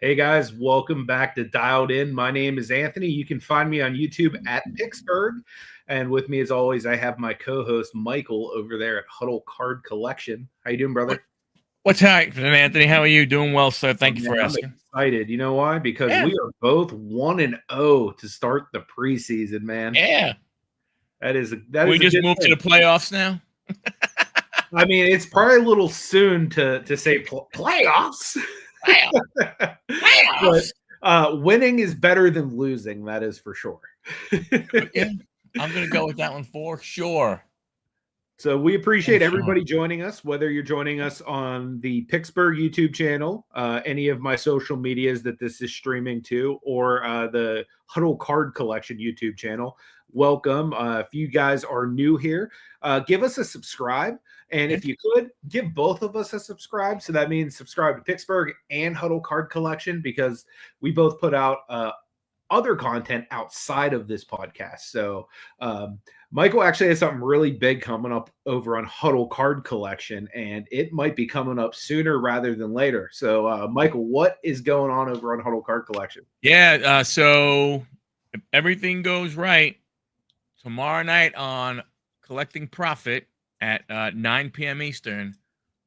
Hey guys, welcome back to Dialed In. My name is Anthony. You can find me on YouTube at Pittsburgh. And with me, as always, I have my co-host Michael over there at Huddle Card Collection. How you doing, brother? What's happening, Anthony? How are you? Doing well, sir. Oh, Thank you for man, I'm asking. excited. You know why? Because Yeah, we are both 1-0 to start the preseason, man. yeah. That is We a just good moved to thing. the playoffs now. I mean, it's probably a little soon to say playoffs. Playoffs. But Playoffs. winning is better than losing, that is for sure. Yeah, I'm gonna go with that one for sure. So we For appreciate sure. everybody joining us, whether you're joining us on the Pittsburgh YouTube channel, any of my social medias that this is streaming to, or the Huddle Card Collection YouTube channel. Welcome. If you guys are new here, give us a subscribe. And if you could, give both of us a subscribe. So that means subscribe to Pittsburgh and Huddle Card Collection, because we both put out other content outside of this podcast. So Michael actually has something really big coming up over on Huddle Card Collection, and it might be coming up sooner rather than later. So Michael, what is going on over on Huddle Card Collection? Yeah. So if everything goes right, tomorrow night on Collecting Profit at 9 p.m. Eastern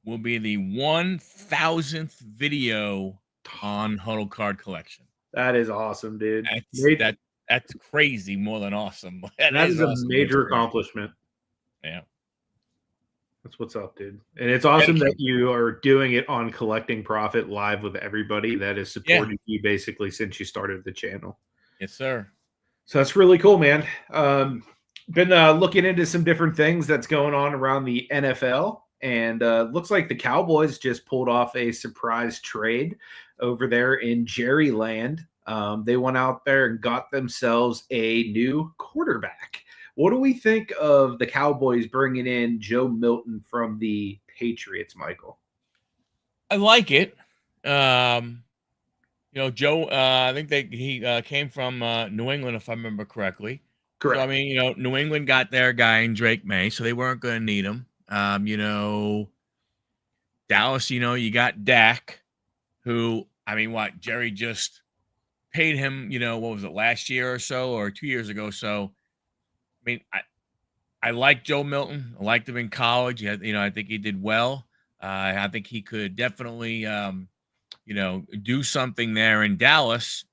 will be the 1,000th video on Huddle Card Collection. That is awesome, dude. That's crazy, more than awesome. That is a awesome. major accomplishment. Yeah. That's what's up, dude. And it's awesome that you are doing it on Collecting Profit live with everybody that has supported you basically since you started the channel. Yes, sir. So that's really cool, man. Been looking into some different things that's going on around the NFL, and looks like the Cowboys just pulled off a surprise trade over there in Jerryland. They went out there and got themselves a new quarterback. What do we think of the Cowboys bringing in Joe Milton from the Patriots, Michael? I like it. Joe, I think he came from New England, if I remember correctly. Correct. So, I mean, New England got their guy in Drake May, so they weren't going to need him. Dallas, you got Dak, who, I mean, Jerry just paid him, what was it, last year or so, or 2 years ago. So, I mean, I like Joe Milton. I liked him in college. I think he did well. I think he could definitely, do something there in Dallas.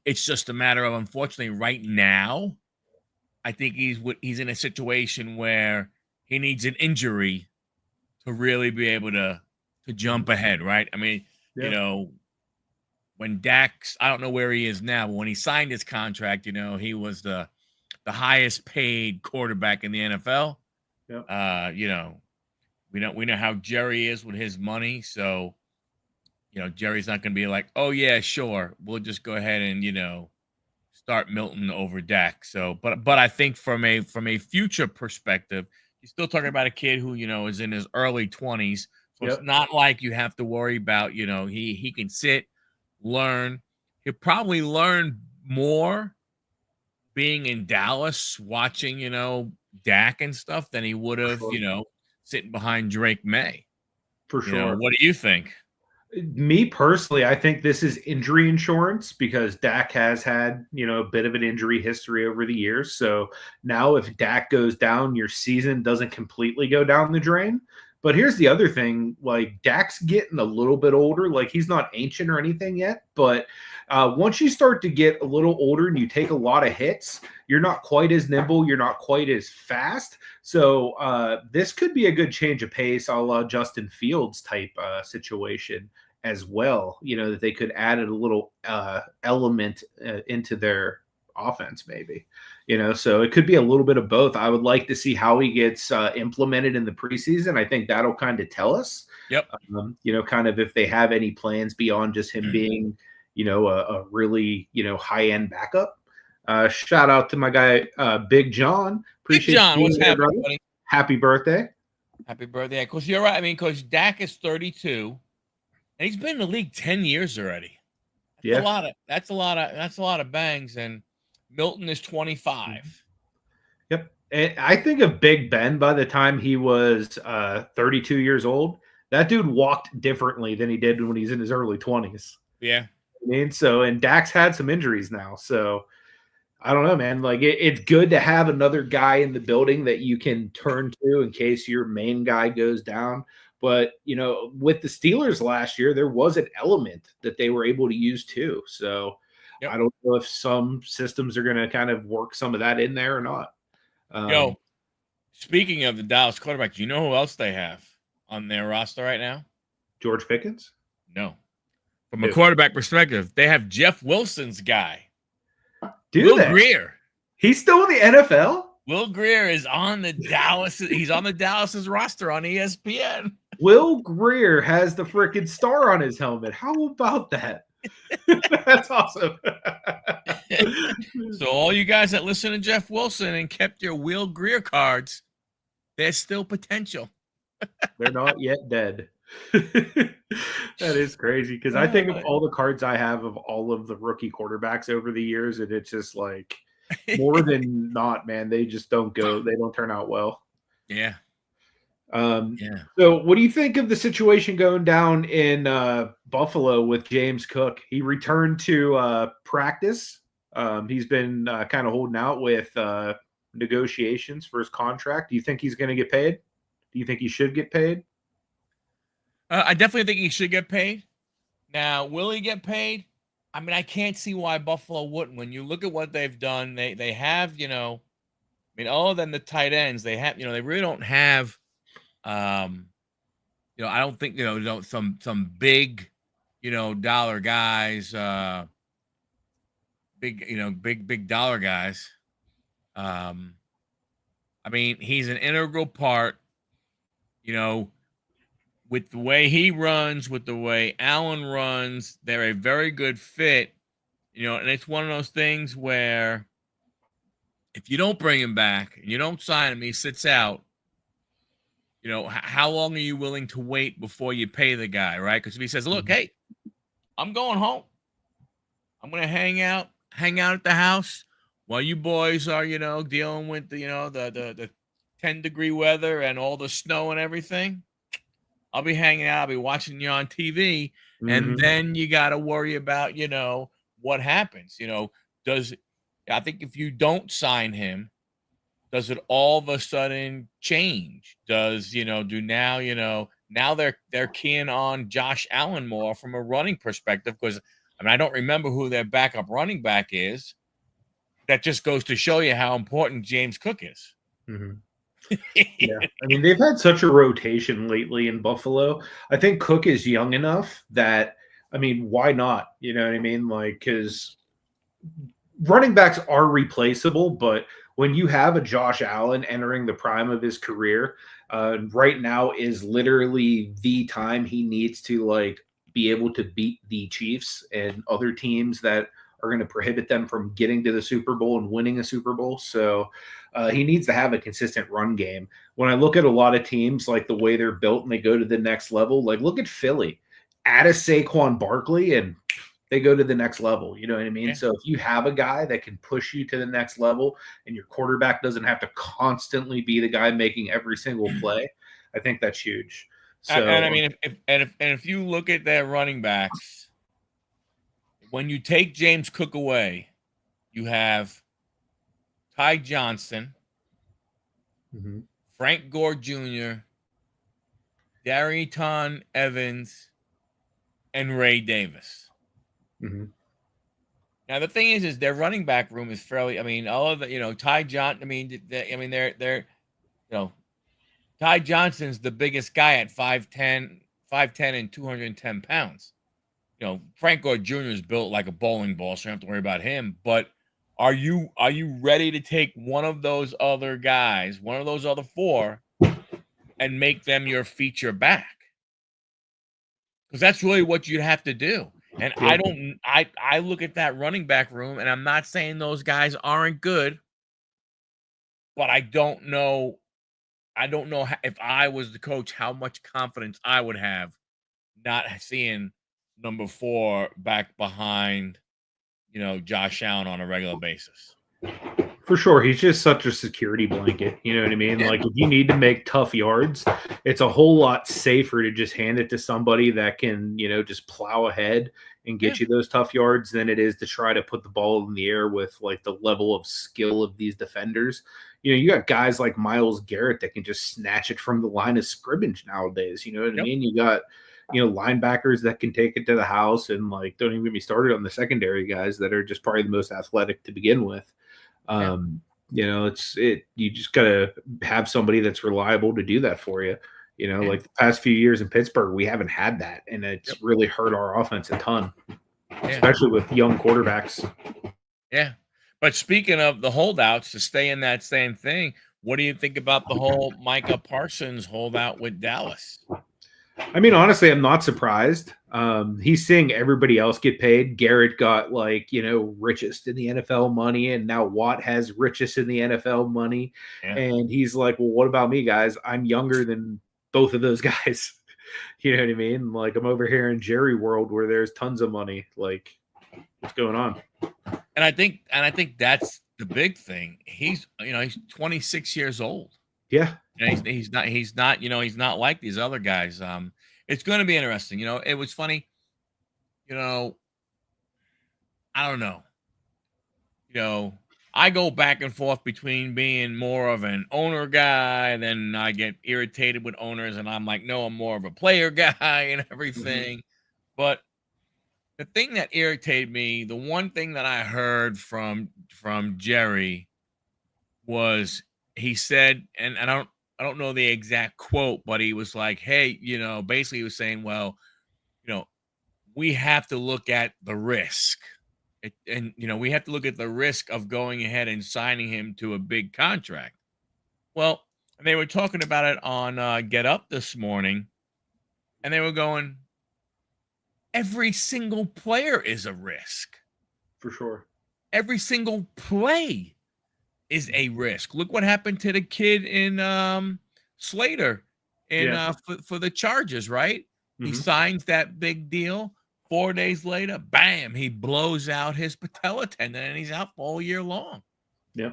It's just a matter of, unfortunately, right now, I think he's in a situation where he needs an injury to really be able to jump ahead, right? I mean, when Dax, I don't know where he is now, but when he signed his contract, he was the highest paid quarterback in the NFL. Yep. We know how Jerry is with his money, so Jerry's not going to be like, oh yeah, sure, we'll just go ahead and start Milton over Dak. So, but I think from a future perspective, you're still talking about a kid who is in his early 20s, so it's not like you have to worry about he can sit, learn. He'll probably learn more being in Dallas, watching, Dak and stuff than he would have, sitting behind Drake May. For sure. What do you think? Me personally, I think this is injury insurance, because Dak has had, a bit of an injury history over the years. So now if Dak goes down, your season doesn't completely go down the drain. But here's the other thing, like Dak's getting a little bit older. Like, he's not ancient or anything yet, but once you start to get a little older and you take a lot of hits, you're not quite as nimble, you're not quite as fast. So this could be a good change of pace, a la Justin Fields type situation as well. That they could add a little element into their offense, maybe. So it could be a little bit of both. I would like to see how he gets implemented in the preseason. I think that'll kind of tell us. Yep. Kind of if they have any plans beyond just him being, a really, high end backup. Shout out to my guy, Big John. Appreciate Big John, what's happening, buddy? Happy birthday. Happy birthday. Because you're right. I mean, because Dak is 32, and he's been in the league 10 years already. That's a lot of bangs. And Milton is 25. Yep. And I think of Big Ben by the time he was 32 years old. That dude walked differently than he did when he's in his early 20s. Yeah. I mean, so and Dak's had some injuries now, so I don't know, man. Like it's good to have another guy in the building that you can turn to in case your main guy goes down. But with the Steelers last year, there was an element that they were able to use too. So Yep. I don't know if some systems are going to kind of work some of that in there or not. Yo, speaking of the Dallas quarterback, do you know who else they have on their roster right now? George Pickens? No. From a Who? quarterback perspective, they have Jeff Wilson's guy, Do Will they? Grier. He's still in the NFL? Will Grier is on the Dallas. He's on the Dallas's roster on ESPN. Will Grier has the freaking star on his helmet. How about that? That's awesome. So all you guys that listen to Jeff Wilson and kept your Will Grier cards, there's still potential. They're not yet dead. That is crazy because I think of all the cards I have of all of the rookie quarterbacks over the years, and it's just like more than not, man. They just don't go. They don't turn out well. Yeah. Yeah. So, what do you think of the situation going down in Buffalo with James Cook? He returned to practice. He's been kind of holding out with negotiations for his contract. Do you think he's going to get paid? Do you think he should get paid? I definitely think he should get paid. Now, will he get paid? I mean, I can't see why Buffalo wouldn't. When you look at what they've done, they have, I mean, other than the tight ends, they have, they really don't have, I don't think, some big, dollar guys, big dollar guys. I mean, he's an integral part, with the way he runs, with the way Allen runs, they're a very good fit, and it's one of those things where if you don't bring him back and you don't sign him, he sits out. How long are you willing to wait before you pay the guy, right? Because if he says, "Look, hey, I'm going home. I'm going to hang out at the house while you boys are, dealing with the 10-degree weather and all the snow and everything. I'll be hanging out. I'll be watching you on TV, and then you got to worry about, what happens. I think if you don't sign him, does it all of a sudden change? Does now they're keying on Josh Allen more from a running perspective because I don't remember who their backup running back is. That just goes to show you how important James Cook is. Yeah, I mean they've had such a rotation lately in Buffalo. I think Cook is young enough that why not? You know what I mean? Like because running backs are replaceable, but when you have a Josh Allen entering the prime of his career, right now is literally the time he needs to be able to beat the Chiefs and other teams that are going to prohibit them from getting to the Super Bowl and winning a Super Bowl. So he needs to have a consistent run game. When I look at a lot of teams, like the way they're built and they go to the next level, like look at Philly, add a Saquon Barkley and they go to the next level. You know what I mean? Yeah. So if you have a guy that can push you to the next level and your quarterback doesn't have to constantly be the guy making every single play, I think that's huge. So, and I mean, if you look at their running backs, when you take James Cook away, you have Ty Johnson, Frank Gore Jr., Darrington Evans, and Ray Davis. Now the thing is their running back room is fairly. I mean, all of the Ty Johnson. They're Ty Johnson's the biggest guy at 5'10", and 210 pounds. Frank Gore Jr. is built like a bowling ball, so you don't have to worry about him. But are you ready to take one of those other guys, one of those other four, and make them your feature back? Because that's really what you'd have to do. And I look at that running back room, and I'm not saying those guys aren't good, but I don't know if I was the coach, how much confidence I would have not seeing number 4 back behind, Josh Allen on a regular basis. For sure. He's just such a security blanket. You know what I mean? Yeah, Like, if you need to make tough yards, it's a whole lot safer to just hand it to somebody that can, just plow ahead and yeah, get you those tough yards than it is to try to put the ball in the air with like the level of skill of these defenders. You got guys like Miles Garrett that can just snatch it from the line of scrimmage nowadays. You know what I yep, mean? You got, linebackers that can take it to the house, and like, don't even get me started on the secondary guys that are just probably the most athletic to begin with. yeah, um, you just gotta have somebody that's reliable to do that for you. yeah, Like the past few years in Pittsburgh, we haven't had that, and yep, it's really hurt our offense a ton, yeah, especially with young quarterbacks. yeah. But speaking of the holdouts, to stay in that same thing, what do you think about the whole Micah Parsons holdout with Dallas? I mean, honestly, I'm not surprised. He's seeing everybody else get paid. Garrett got like, richest in the NFL money, and now Watt has richest in the NFL money. Yeah, And he's like, well, what about me, guys? I'm younger than both of those guys. You know what I mean? Like, I'm over here in Jerry world where there's tons of money. Like, what's going on? and I think that's the big thing. He's 26 years old. Yeah, And he's not like these other guys. It's going to be interesting. It was funny. You know, I don't know. You know, I go back and forth between being more of an owner guy, then I get irritated with owners, and I'm like, no, I'm more of a player guy and hmm, everything. But the thing that irritated me, the one thing that I heard from Jerry was he said, and I don't know the exact quote, but he was like, hey, basically he was saying, well, you know, we have to look at the risk. And we have to look at the risk of going ahead and signing him to a big contract. Well, they were talking about it on Get Up this morning, and they were going, every single player is a risk. for sure. Every single play is a risk. Look what happened to the kid in Slater in Yeah. for the Chargers, right? He Hmm. signs that big deal. 4 days later, bam, he blows out his patella tendon and he's out all year long. Yeah,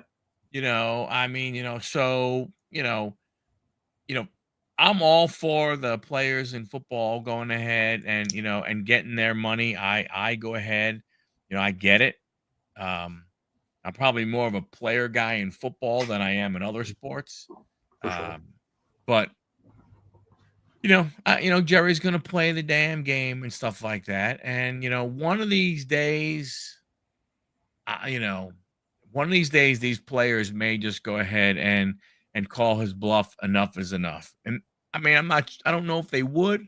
I mean, so, you know, I'm all for the players in football going ahead and getting their money. I go ahead, I get it. Um, I'm probably more of a player guy in football than I am in other sports. for sure. Um, but Jerry's going to play the damn game and stuff like that. And one of these days, uh, you know, one of these days, these players may just go ahead and call his bluff. Enough is enough. And I mean, I don't know if they would,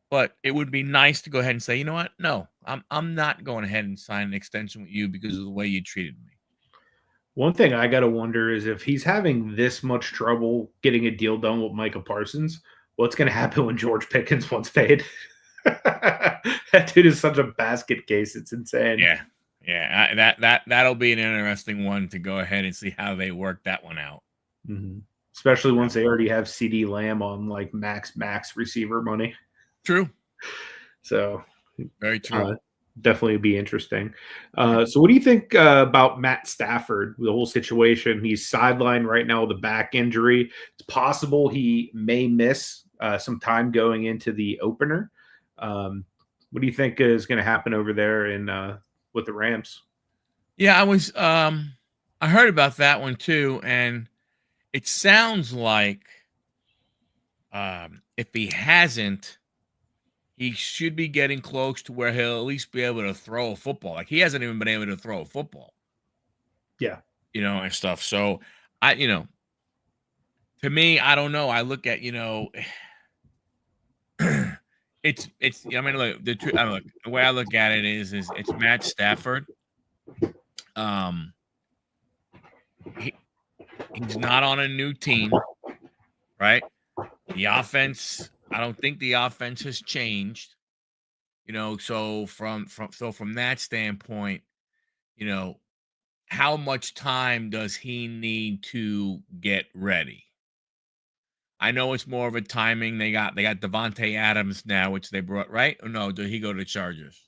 but it would be nice to go ahead and say, you know what? No, I'm not going ahead and sign an extension with you because of the way you treated me. One thing I gotta wonder is if he's having this much trouble getting a deal done with Micah Parsons, what's gonna happen when George Pickens wants paid? That dude is such a basket case. It's insane. Yeah. Yeah, that'll be an interesting one to go ahead and see how they work that one out. Mhm. Especially Yeah. once they already have CD Lamb on like max receiver money. True. So Very true. uh, definitely be interesting. Yeah. So what do you think about Matt Stafford, the whole situation? He's sidelined right now with a back injury. It's possible he may miss some time going into the opener. What do you think is going to happen over there in with the Rams? Yeah, I heard about that one too, and it sounds like if he hasn't, he should be getting close to where he'll at least be able to throw a football. Like he hasn't even been able to throw a football, Yeah, and stuff. So I, to me, I don't know. I look at, I mean, look, the way I look at it is it's Matt Stafford. Um, he he's not on a new team, right? The offense, I don't think the offense has changed. So from that standpoint, you know, how much time does he need to get ready? I know it's more of a timing. They got Devontae Adams now, which they brought, right? Or no, did he go to the Chargers?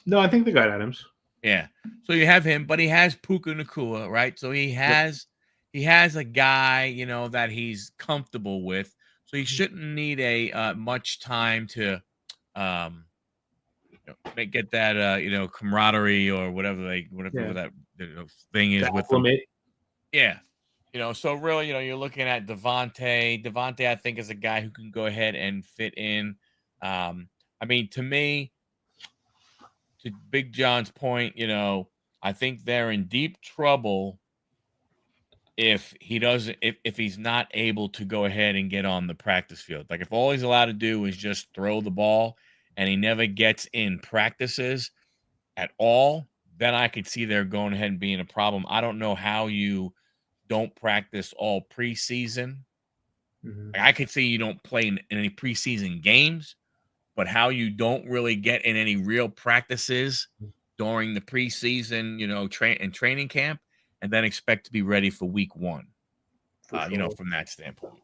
no, I think they got Adams. Yeah. So you have him, but he has Puka Nakua, right? So Yep. he has a guy, that he's comfortable with. So he shouldn't need a much time to um get that camaraderie or whatever Yeah. that thing To is with them. acclimate. Yeah. So really, you're looking at Devontae. Devontae, I think, is a guy who can go ahead and fit in. I mean, to me, to Big John's point, I think they're in deep trouble if he doesn't if he's not able to go ahead and get on the practice field. Like if all he's allowed to do is just throw the ball and he never gets in practices at all, then I could see there going ahead and being a problem. I don't know how you don't practice all preseason. Mhm. Like, I could see you don't play in any preseason games, but how you don't really get in any real practices during the preseason, and training camp, and then expect to be ready for week one, For sure. from that standpoint.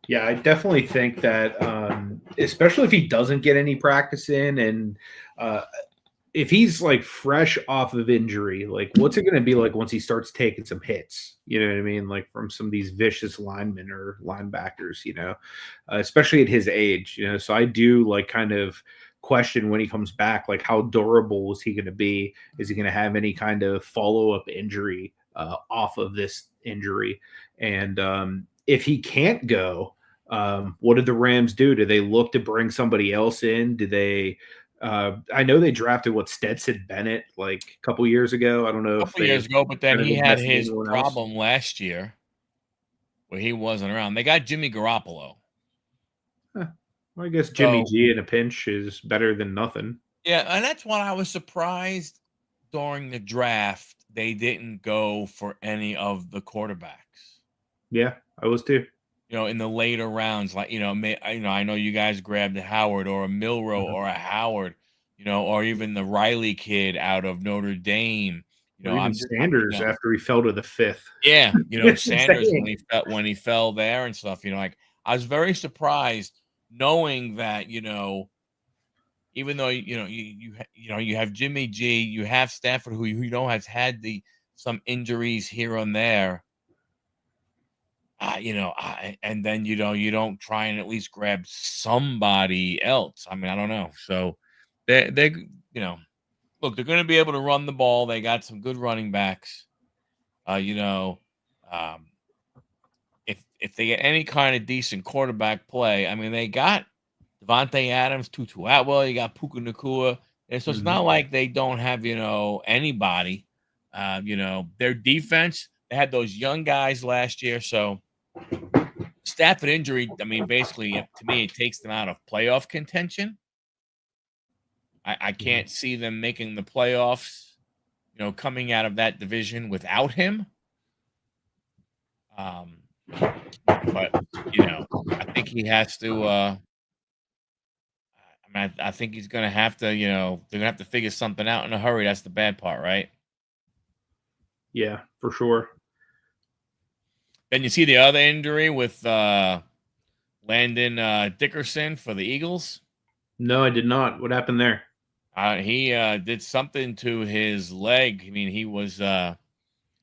Yeah, I definitely think that, especially if he doesn't get any practice in, and uh, if he's like fresh off of injury, like what's it going to be like once he starts taking some hits? You know what I mean? Like from some of these vicious linemen or linebackers, especially at his age, So I do like kind of question when he comes back, like how durable is he going to be? Is he going to have any kind of follow up injury off of this injury? And if he can't go, what did the Rams do? Do they look to bring somebody else in? Do they? I know they drafted Stetson Bennett like a couple years ago. I don't know A if couple they've years ago, but then kind of he had invested in his anyone else. problem last year where he wasn't around. They got Jimmy Garoppolo. Huh. Well, I guess Jimmy So, G in a pinch is better than nothing. yeah, and that's why I was surprised during the draft they didn't go for any of the quarterbacks. Yeah, I was too. In the later rounds, like I know you guys grabbed a Howard or a Milrow Mhm. or a Howard, or even the Riley kid out of Notre Dame. Or even Sanders after he fell to the fifth. Yeah, It's Sanders when insane. he fell there and stuff. Like I was very surprised knowing that even though you have Jimmy G, you have Stafford who has had some injuries here and there. And then you don't try and at least grab somebody else. I mean, I don't know. So they look, they're going to be able to run the ball. They got some good running backs. Uh, you know, um, if they get any kind of decent quarterback play, I mean, they got Devontae Adams, Tutu Atwell, you got Puka Nakua, and so it's Mhm. not like they don't have anybody. Their defense, they had those young guys last year, so Stafford injury, I mean, basically, to me, it takes them out of playoff contention. I Mhm. can't see them making the playoffs, coming out of that division without him. Um, but I think he has to. I mean, I think he's going to have to. They're going to have to figure something out in a hurry. That's the bad part, right? Yeah, for sure. Then you see the other injury with Landon Dickerson for the Eagles. No, I did not. What happened there? He did something to his leg. I mean, he was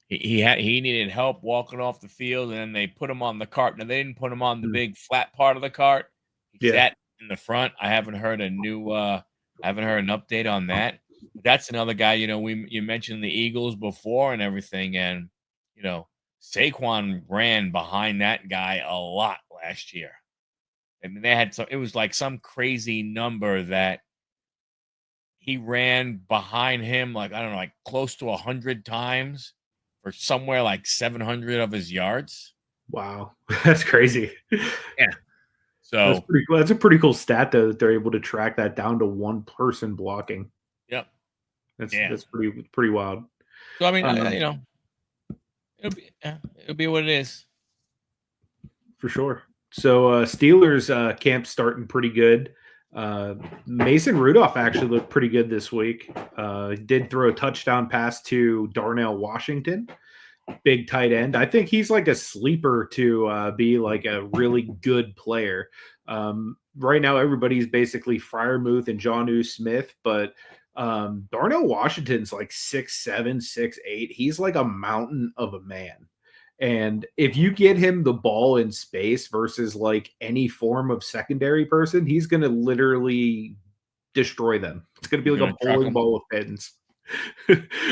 he needed help walking off the field, and then they put him on the cart. Now they didn't put him on the Hmm. big flat part of the cart. He Yeah. sat in the front. I haven't heard an update on that. But that's another guy. You mentioned the Eagles before and everything, and you know Saquon ran behind that guy a lot last year. I mean, they had some. It was like some crazy number that he ran behind him, like, I don't know, like close to 100 times for somewhere like 700 of his yards. Wow. That's crazy. Yeah. That's So, pretty cool. That's a pretty cool stat though that they're able to track that down to one person blocking. yep. That's Yeah. that's pretty wild. So, I mean, Um, it'll be what it is. for sure. So Steelers camp starting pretty good. Mason Rudolph actually looked pretty good this week. Did throw a touchdown pass to Darnell Washington, big tight end. I think he's like a sleeper to be like a really good player. Right now, everybody's basically Fryermuth and John Smith, but Darnell Washington's like 6'7", 6'8". He's like a mountain of a man. And if you get him the ball in space versus like any form of secondary person, he's going to literally destroy them. It's going to You're be like gonna a chuck bowling him. ball with pins.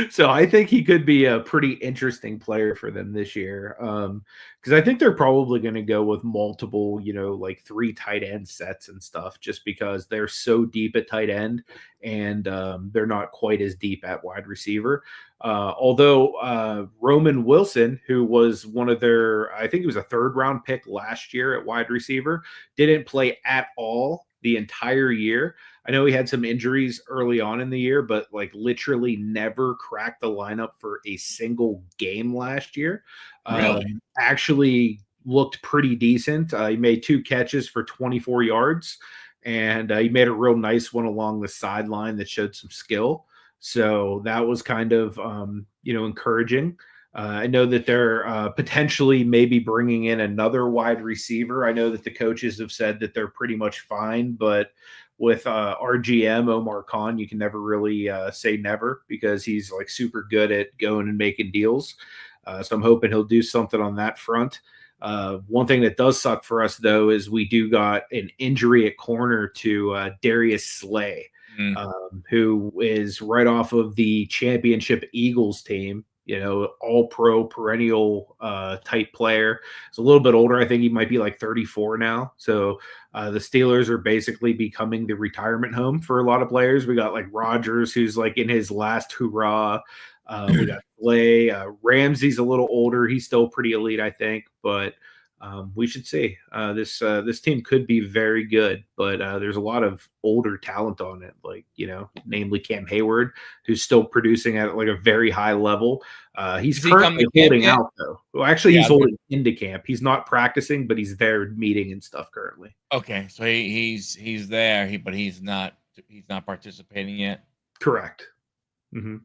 So I think he could be a pretty interesting player for them this year. Because I think they're probably going to go with multiple, like 3 tight end sets and stuff, just because they're so deep at tight end and they're not quite as deep at wide receiver. Although Roman Wilson, who was one of their, I think he was a 3rd-round pick last year at wide receiver, didn't play at all the entire year. I know he had some injuries early on in the year, but like literally never cracked the lineup for a single game last year. Really? Actually looked pretty decent. He made 2 catches for 24 yards, and he made a real nice one along the sideline that showed some skill. So that was kind of encouraging. I know that they're potentially maybe bringing in another wide receiver. I know that the coaches have said that they're pretty much fine, but with our GM Omar Khan, you can never really say never, because he's like super good at going and making deals. So I'm hoping he'll do something on that front. One thing that does suck for us though is we do got an injury at corner to Darius Slay, Mm. who is right off of the championship Eagles team. All pro perennial type player. He's a little bit older. I think he might be like 34 now. So the Steelers are basically becoming the retirement home for a lot of players. We got like Rodgers, who's like in his last hurrah. We got Slay. Ramsey's a little older. He's still pretty elite, I think, but we should see. This team could be very good, but there's a lot of older talent on it, like namely Cam Hayward, who's still producing at like a very high level. He's Has he come to currently camp holding yet? out though. Well, actually, Yeah. he's holding into camp. He's not practicing, but he's there meeting and stuff currently. Okay, so he's there, but he's not participating yet. Correct. Mm-hmm.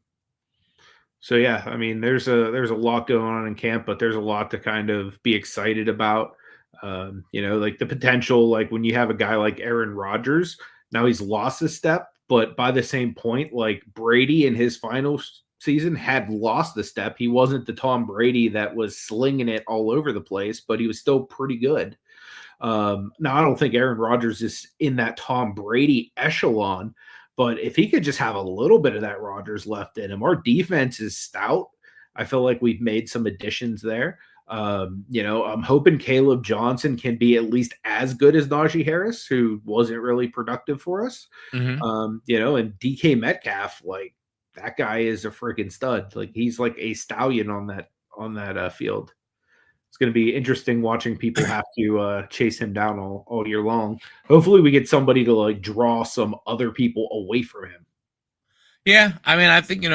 So yeah, I mean, there's a lot going on in camp, but there's a lot to kind of be excited about. Like the potential, like when you have a guy like Aaron Rodgers, now he's lost a step, but by the same point, like Brady in his final season had lost the step. He wasn't the Tom Brady that was slinging it all over the place, but he was still pretty good. Now, I don't think Aaron Rodgers is in that Tom Brady echelon, but if he could just have a little bit of that Rodgers left in him, our defense is stout. I feel like we've made some additions there. I'm hoping Caleb Johnson can be at least as good as Najee Harris, who wasn't really productive for us. Mm-hmm. And DK Metcalf, like that guy is a freaking stud. Like he's like a stallion on that field. It's going to be interesting watching people have to chase him down all year long. Hopefully, we get somebody to like draw some other people away from him. Yeah, I mean, I think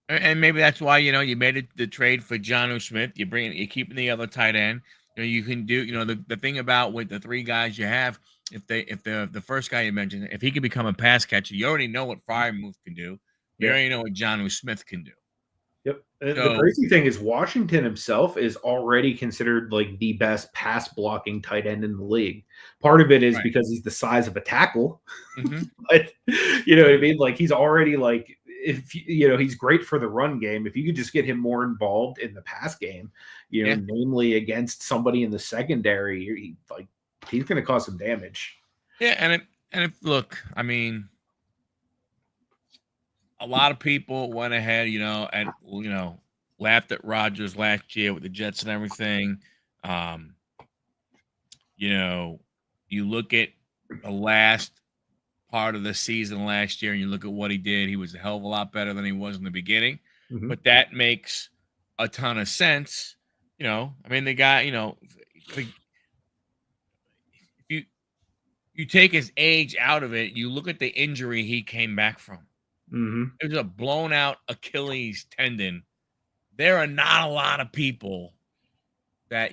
and maybe that's why you made it the trade for Jonnu Smith. You're keeping the other tight end. You can do the thing about with the 3 guys you have. If the first guy you mentioned, if he can become a pass catcher, you already know what Freiermuth can do. You Yeah. already know what Jonnu Smith can do. Yep. And the So crazy thing is Washington himself is already considered like the best pass blocking tight end in the league. Part of it is right. because he's the size of a tackle. Mm-hmm. But you know what I mean? Like he's already like, if he's great for the run game. If you could just get him more involved in the pass game, Yeah. namely against somebody in the secondary, he's going to cause some damage. Yeah, and if look, I mean, a lot of people went ahead, and laughed at Rodgers last year with the Jets and everything. Um, you look at the last part of the season last year and you look at what he did, he was a hell of a lot better than he was in the beginning. Mm-hmm. But that makes a ton of sense. I mean, the guy, if you take his age out of it, you look at the injury he came back from. Mm-hmm. It was a blown out Achilles tendon. There are not a lot of people that,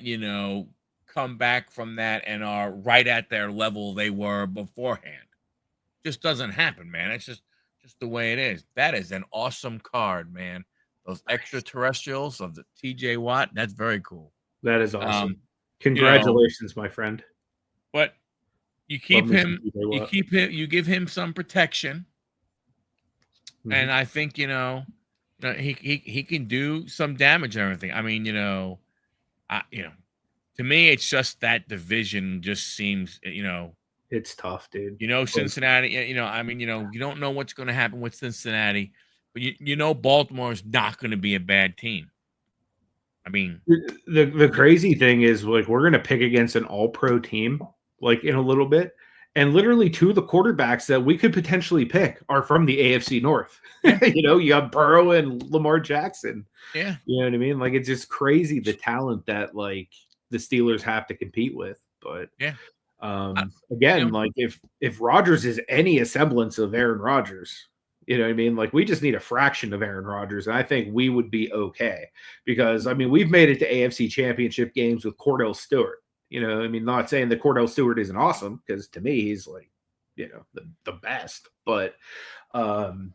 come back from that and are right at their level they were beforehand. Just doesn't happen, man. It's just the way it is. That is an awesome card, man. Those extraterrestrials of the TJ Watt, that's very cool. That is awesome. Um, you know, Congratulations, my friend. but you Love keep me some him, TJ Watt. you give him some protection. And I think, he can do some damage and everything. I mean, to me, it's just that division just seems, It's tough, dude. Cincinnati, I mean, you don't know what's going to happen with Cincinnati, but Baltimore is not going to be a bad team. I mean, The crazy thing is, like, we're gonna pick against an all-pro team, like, in a little bit, and literally two of the quarterbacks that we could potentially pick are from the AFC North. yeah, You have Burrow and Lamar Jackson. yeah, You know what I mean? Like, it's just crazy the talent that, like, the Steelers have to compete with. But yeah. I, you again, know, like, if Rodgers is any semblance of Aaron Rodgers, you know what I mean? Like, we just need a fraction of Aaron Rodgers, and I think we would be okay. Because I mean, we've made it to AFC Championship games with Cordell Stewart. I mean, not saying that Cordell Stewart isn't awesome, because to me he's like, the best. But um,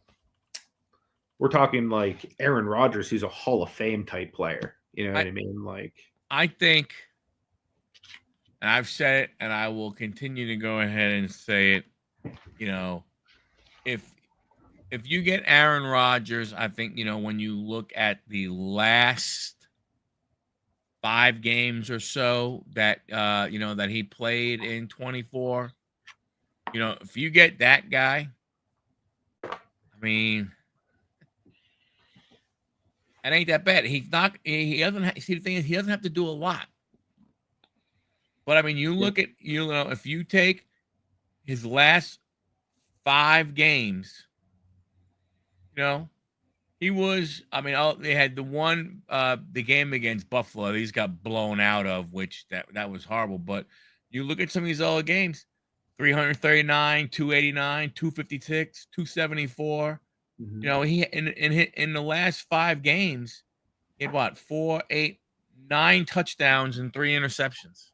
we're talking like Aaron Rodgers, who's a Hall of Fame type player. You know I, what I mean? Like, I think, and I've said it, and I will continue to go ahead and say it. If you get Aaron Rodgers, I think when you look at the last 5 games or so that that he played in 24, if you get that guy, I mean, it ain't that bad. He's not. He doesn't. See, the thing is, he doesn't have to do a lot. But I mean, you yeah. look at if you take his last 5 games, he was. I mean, they had the game against Buffalo. He's got blown out of, which that was horrible. But you look at some of these other games: 339, 289, 256, 274. Mm-hmm. He in the last 5 games, he had what 4, 8, 9 touchdowns and 3 interceptions.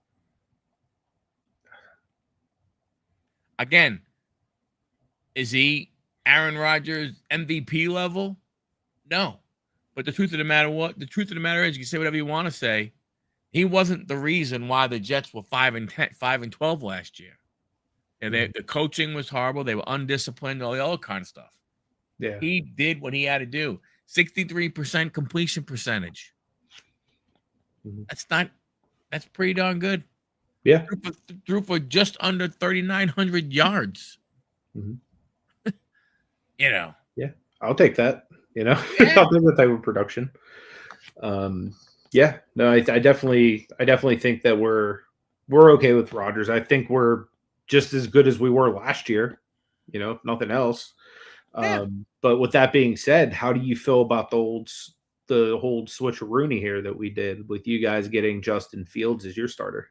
Again, is he Aaron Rodgers MVP level? No. But the truth of the matter is, you can say whatever you want to say. He wasn't the reason why the Jets were 5-10, 5-12 last year. And Mm-hmm. the coaching was horrible. They were undisciplined, all the other kind of stuff. Yeah. He did what he had to do. 63% completion percentage. Mm-hmm. That's pretty darn good. Yeah. Threw for just under 3,900 yards. Mm-hmm. Yeah. I'll take that. Yeah. I'll take that type of production. Yeah, no, I definitely think that we're okay with Rodgers. I think we're just as good as we were last year. If nothing else. Yeah. But with that being said, how do you feel about the whole switcheroony here that we did with you guys getting Justin Fields as your starter?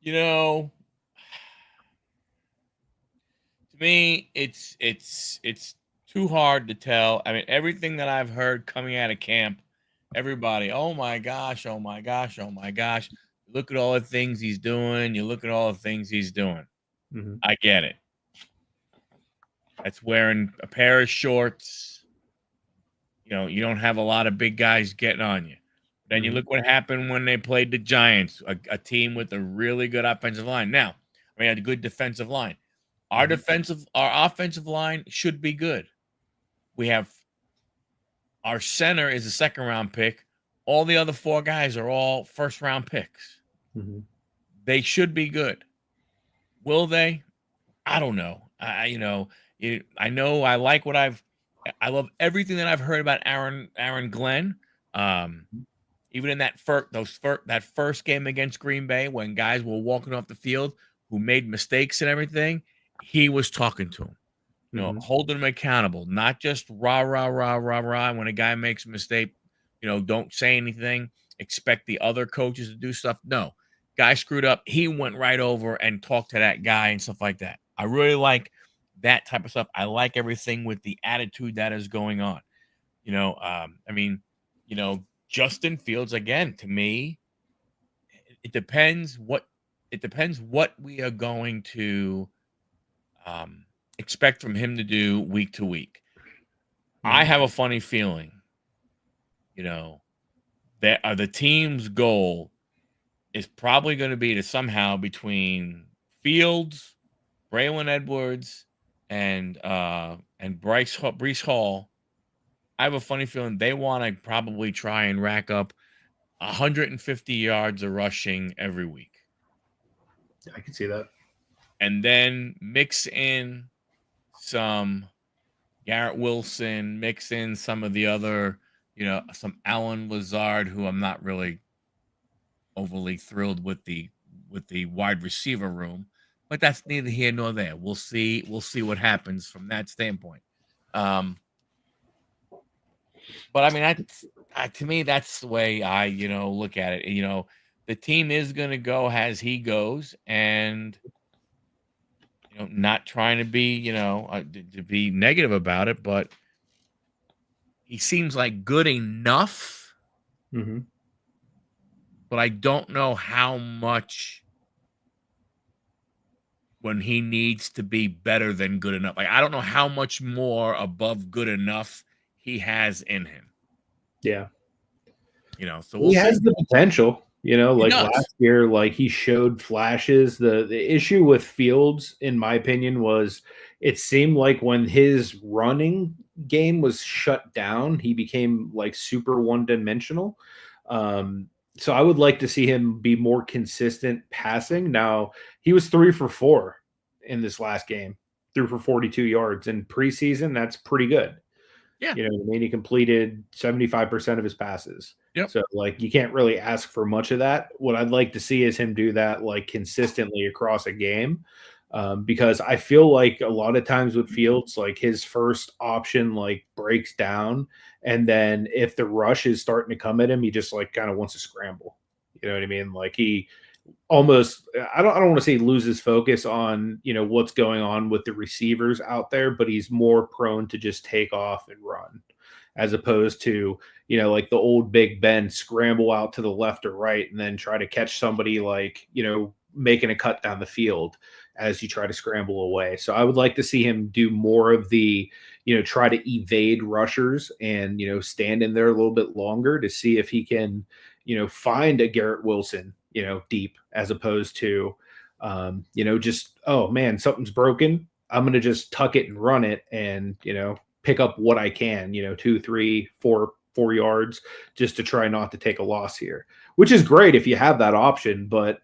To me, it's too hard to tell. I mean, everything that I've heard coming out of camp, everybody, oh my gosh, oh my gosh, oh my gosh. Look at all the things he's doing. You look at all the things he's doing. Mm-hmm. I get it. That's wearing a pair of shorts. You don't have a lot of big guys getting on you. Then you Mm-hmm. look what happened when they played the Giants, a team with a really good offensive line. Now, we had a good defensive line. Our offensive line should be good. We have our center is a second-round pick. All the other 4 guys are all first-round picks. Mm-hmm. They should be good. Will they? I don't know. I know I like I love everything that I've heard about Aaron Glenn. Even in that first game against Green Bay, when guys were walking off the field who made mistakes and everything, he was talking to them, Mm-hmm. holding them accountable, not just rah rah rah rah rah. When a guy makes a mistake, don't say anything. Expect the other coaches to do stuff. No, guy screwed up. He went right over and talked to that guy and stuff like that. I really like that type of stuff. I like everything with the attitude that is going on. I mean, Justin Fields, again, to me, it depends what we are going to expect from him to do week to week. I Mm-hmm. have a funny feeling, that the team's goal is probably going to be to somehow between Fields, Braylon Edwards, and and Brees Hall, I have a funny feeling they want to probably try and rack up 150 yards of rushing every week. I can see that. And then mix in some Garrett Wilson, mix in some of the other, some Alan Lazard, who I'm not really overly thrilled with the wide receiver room, but that's neither here nor there. We'll see what happens from that standpoint. But I mean, to me, that's the way I, look at it. The team is going to go as he goes, and not trying to be, to be negative about it, but he seems like good enough. Mm-hmm. But I don't know how much when he needs to be better than good enough. Like, I don't know how much more above good enough he has in him. Yeah. So we'll He see. has the potential, He like does. last year, like he showed flashes. The issue with Fields, in my opinion, was it seemed like when his running game was shut down, he became like super one-dimensional. So I would like to see him be more consistent passing. Now, he was 3 for 4 in this last game, threw for 42 yards. In preseason, that's pretty good. Yeah. He completed 75% of his passes. Yep. So, like, you can't really ask for much of that. What I'd like to see is him do that, like, consistently across a game. Because I feel like a lot of times with Fields, like, his first option, like, breaks down. And then if the rush is starting to come at him, he just, like, kind of wants to scramble. You know what I mean? Like, he almost I don't want to say he loses focus on what's going on with the receivers out there, but he's more prone to just take off and run as opposed to like the old Big Ben scramble out to the left or right and then try to catch somebody like making a cut down the field as you try to scramble away. So I would like to see him do more of the try to evade rushers and stand in there a little bit longer to see if he can find a Garrett Wilson deep as opposed to, just, oh man, something's broken. I'm going to just tuck it and run it and, pick up what I can, 2, 3, 4 yards just to try not to take a loss here, which is great if you have that option. But,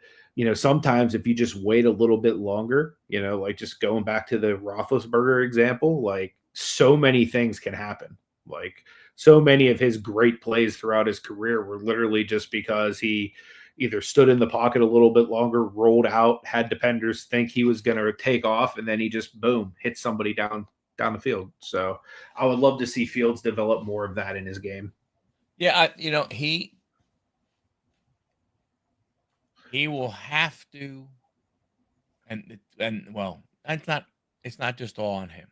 sometimes if you just wait a little bit longer, like just going back to the Roethlisberger example, like so many things can happen. Like so many of his great plays throughout his career were literally just because he either stood in the pocket a little bit longer, rolled out, had defenders think he was going to take off, and then he just boom hit somebody down the field. So I would love to see Fields develop more of that in his game. Yeah, he will have to, and well, it's not just all on him.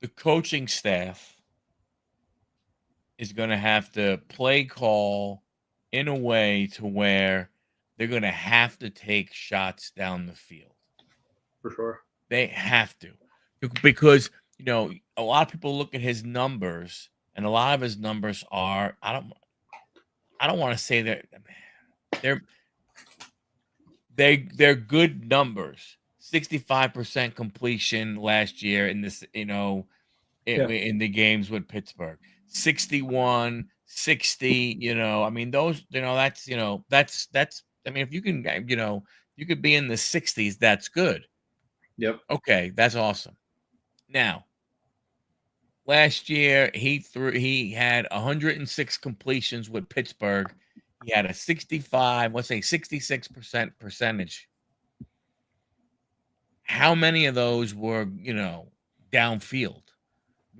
The coaching staff is going to have to play call in a way to where they're going to have to take shots down the field. For sure. They have to, because a lot of people look at his numbers, and a lot of his numbers are I don't want to say that they're they're good numbers. 65% completion last year in this, in the games with Pittsburgh. 61, 60, I mean, those, that's I mean, if you can, you could be in the 60s, that's good. Yep. Okay, that's awesome. Now, last year he had 106 completions with Pittsburgh. He had a 65, let's say 66% percentage. How many of those were, downfield?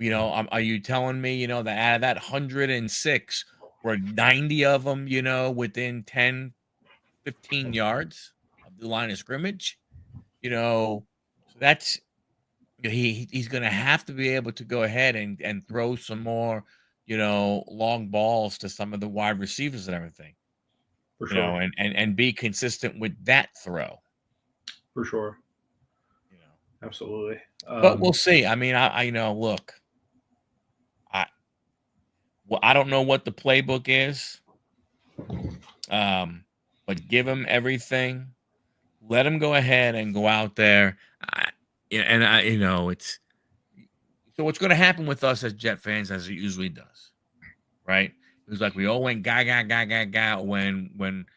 Are you telling me, that out of that 106 were 90 of them, within 10, 15 yards of the line of scrimmage? So that's he's going to have to be able to go ahead and throw some more, long balls to some of the wide receivers and everything, For sure. and be consistent with that throw. For sure. Absolutely. But we'll see. I mean, I look, I don't know what the playbook is, but give him everything. Let him go ahead and go out there. It's So what's going to happen with us as Jet fans, as it usually does, right? It was like we all went gaga when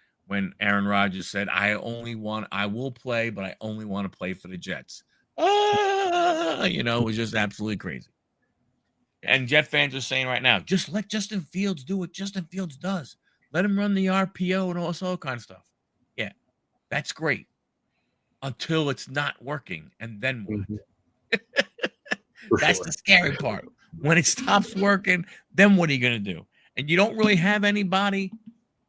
Aaron Rodgers said, I will play, but I only want to play for the Jets. It was just absolutely crazy. And Jet fans are saying right now, just let Justin Fields do what Justin Fields does. Let him run the RPO and all this other kind of stuff. Yeah, that's great until it's not working. And then what? Mhm. For That's sure. the scary part. When it stops working, then what are you going to do? And you don't really have anybody,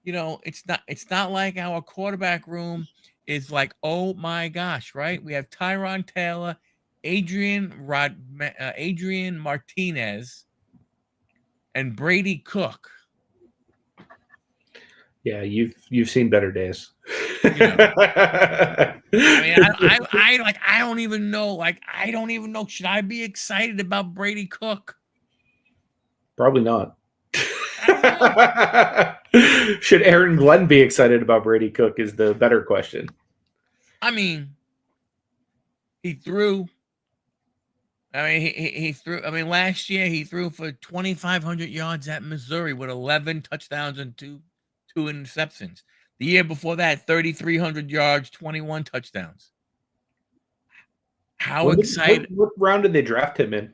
it's not like our quarterback room is like, oh my gosh, right? We have Tyron Taylor, Adrian Martinez, and Brady Cook. Yeah, you've seen better days. I mean, I don't even know. Like, I don't even know. Should I be excited about Brady Cook? Probably not. I don't know. Should Aaron Glenn be excited about Brady Cook is the better question. I mean, he threw. I mean, he threw. I mean, last year he threw for 2,500 yards at Missouri with 11 touchdowns and two interceptions. The year before that, 3,300 yards, 21 touchdowns. How excited? What round did they draft him in?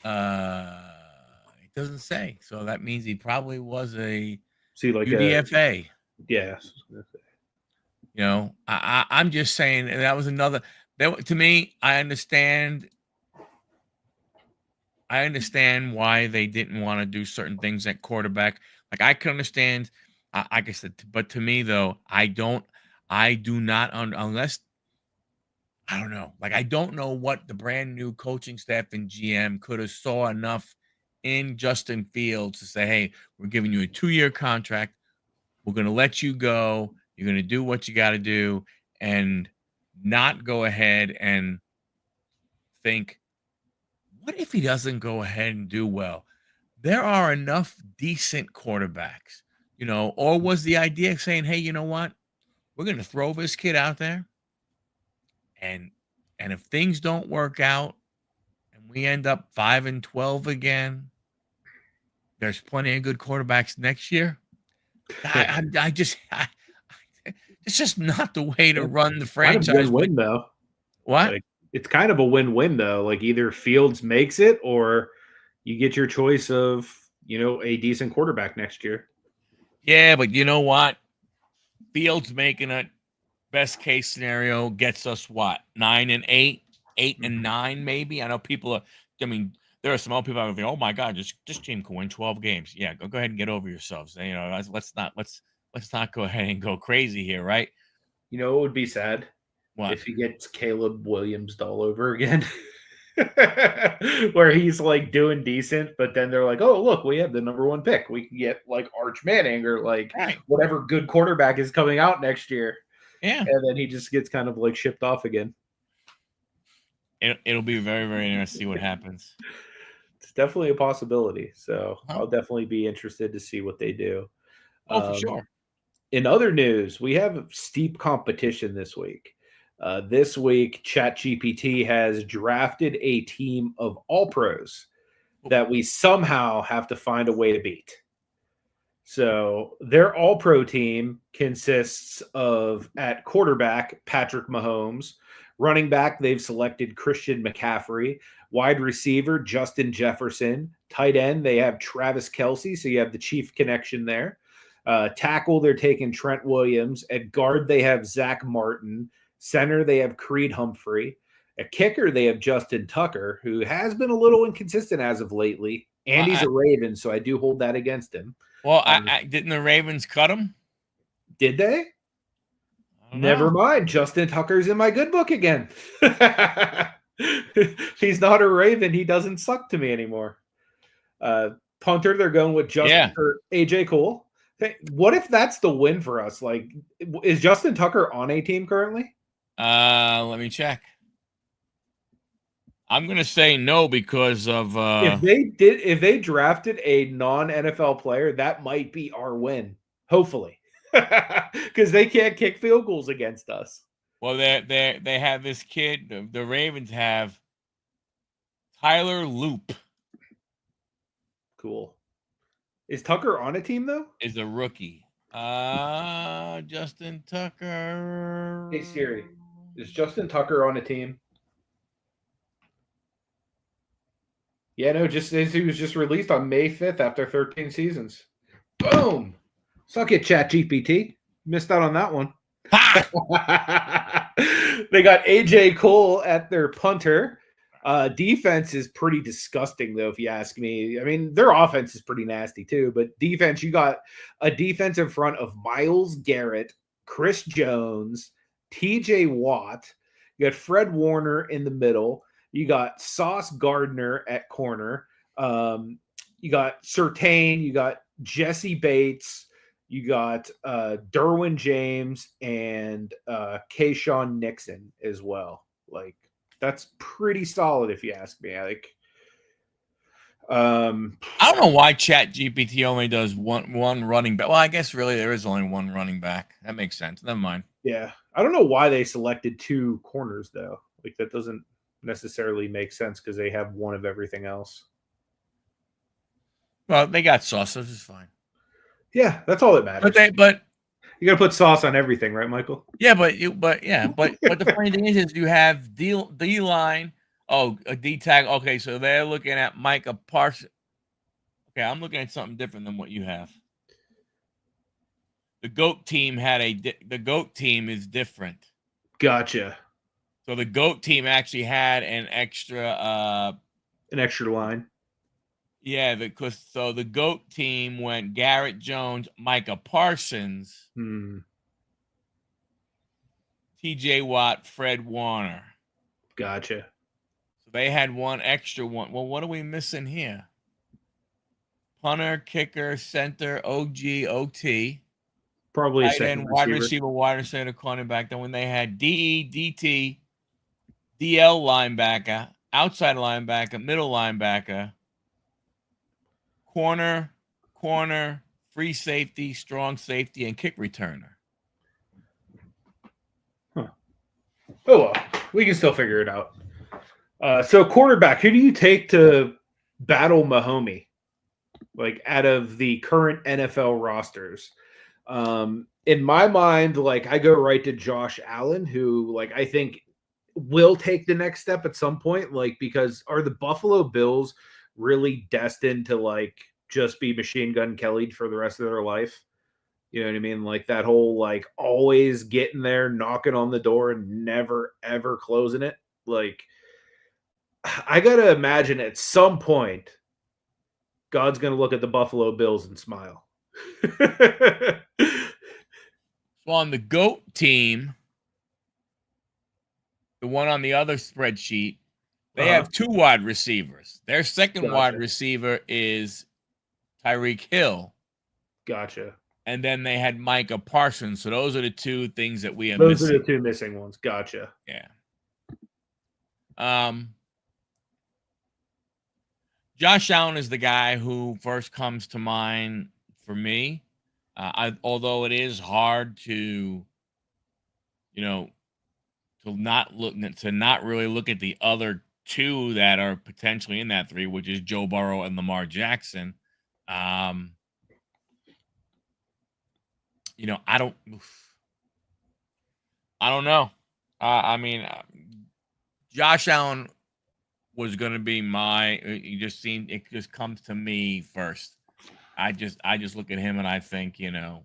It doesn't say. So that means he probably was a See, like UDFA. Yeah. I'm just saying that was another. To me, I understand why they didn't want to do certain things at quarterback. Like, I can understand, like I said, but to me though, I do not unless I don't know. Like, I don't know what the brand new coaching staff and GM could have saw enough in Justin Fields to say, hey, we're giving you a 2-year contract. We're going to let you go. You're going to do what you got to do and not go ahead and think, what if he doesn't go ahead and do well? There are enough decent quarterbacks, or was the idea saying, hey, you know what? We're going to throw this kid out there. And if things don't work out and we end up 5-12 again, there's plenty of good quarterbacks next year. It's just not the way to run the franchise. Kind of win-win though. What? Like, it's kind of a win-win though. Like, either Fields makes it or you get your choice of, a decent quarterback next year. Yeah, but you know what? Fields making it, best case scenario, gets us what? 9-8, 8-9, maybe. I know people are. I mean, there are some old people out there. Oh my God, this team can win 12 games. Yeah, go ahead and get over yourselves. Let's not go ahead and go crazy here, right? You know what would be sad? What? If he gets Caleb Williams all over again. Where he's like doing decent, but then they're like, oh, look, we have the number 1 pick. We can get like Arch Manning or like whatever good quarterback is coming out next year. Yeah. And then he just gets kind of like shipped off again. It'll be very, very interesting to see what happens. It's definitely a possibility. So I'll definitely be interested to see what they do. Oh, for sure. In other news, we have steep competition this week. This week, ChatGPT has drafted a team of all-pros that we somehow have to find a way to beat. So their all-pro team consists of, at quarterback, Patrick Mahomes. Running back, they've selected Christian McCaffrey. Wide receiver, Justin Jefferson. Tight end, they have Travis Kelce. So you have the Chief connection there. Tackle, they're taking Trent Williams. At guard, they have Zach Martin. Center, they have Creed Humphrey. At kicker, they have Justin Tucker, who has been a little inconsistent as of lately. And he's a Raven, so I do hold that against him. Well, didn't the Ravens cut him? Did they? Never mind. Justin Tucker's in my good book again. He's not a Raven. He doesn't suck to me anymore. Punter, they're going with Justin or AJ Cole. Hey, what if that's the win for us? Like, is Justin Tucker on a team currently? Let me check. I'm gonna say no because of if they drafted a non-NFL player, that might be our win. Hopefully, because they can't kick field goals against us. Well, they have this kid. The Ravens have Tyler Loop Cool. Is Tucker on a team though? is a rookie. Justin Tucker. Hey Siri, is Justin Tucker on a team? Yeah, no, just says he was just released on May 5th after 13 seasons. Boom! Suck it, Chat GPT. Missed out on that one. Ha! They got AJ Cole at their punter. Defense is pretty disgusting, though, if you ask me. I mean, their offense is pretty nasty, too. But defense, you got a defense in front of Myles Garrett, Chris Jones, TJ Watt. You got Fred Warner in the middle. You got Sauce Gardner at corner. You got Surtain. You got Jesse Bates. You got Derwin James and Kayshawn Nixon as well. Like, that's pretty solid if you ask me. Like, I don't know why Chat GPT only does one running back. Well, I guess really there is only one running back. That makes sense. Never mind. Yeah, I don't know why they selected 2 corners though. Like, that doesn't necessarily make sense because they have one of everything else. Well, they got Sauce. This is fine. Yeah, that's all that matters. But you got to put sauce on everything, right, Michael? Yeah, but the funny thing is you have D line. Oh, a D tag. Okay, so they're looking at Micah Parsons. Okay, I'm looking at something different than what you have. The GOAT team the GOAT team is different. Gotcha. So the GOAT team actually had an extra line. Yeah, so the GOAT team went Garrett Jones, Micah Parsons, TJ Watt, Fred Warner. Gotcha. So they had one extra one. Well, what are we missing here? Punter, kicker, center, OG, OT. Probably a second wide receiver, wide receiver, cornerback. Then when they had DE, DT, DL linebacker, outside linebacker, middle linebacker, corner, free safety, strong safety, and kick returner. Huh. Oh, well, we can still figure it out. So quarterback, who do you take to battle Mahomie? Like, out of the current NFL rosters? In my mind, like, I go right to Josh Allen, who, like, I think will take the next step at some point. Like, because are the Buffalo Bills really destined to, like, just be Machine Gun Kelly for the rest of their life? You know what I mean? Like, that whole, like, always getting there, knocking on the door and never, ever closing it. Like, I got to imagine at some point, God's going to look at the Buffalo Bills and smile. So on the GOAT team, the one on the other spreadsheet, they have 2 wide receivers. Their second wide receiver is Tyreek Hill. Gotcha. And then they had Micah Parsons. So those are the 2 things that we have missing. Those are the 2 missing ones. Gotcha. Yeah. Josh Allen is the guy who first comes to mind for me. Although it is hard to, to not really look at the other 2 that are potentially in that 3, which is Joe Burrow and Lamar Jackson. I don't know. Josh Allen was going to be it just comes to me first. I just look at him and I think, yeah.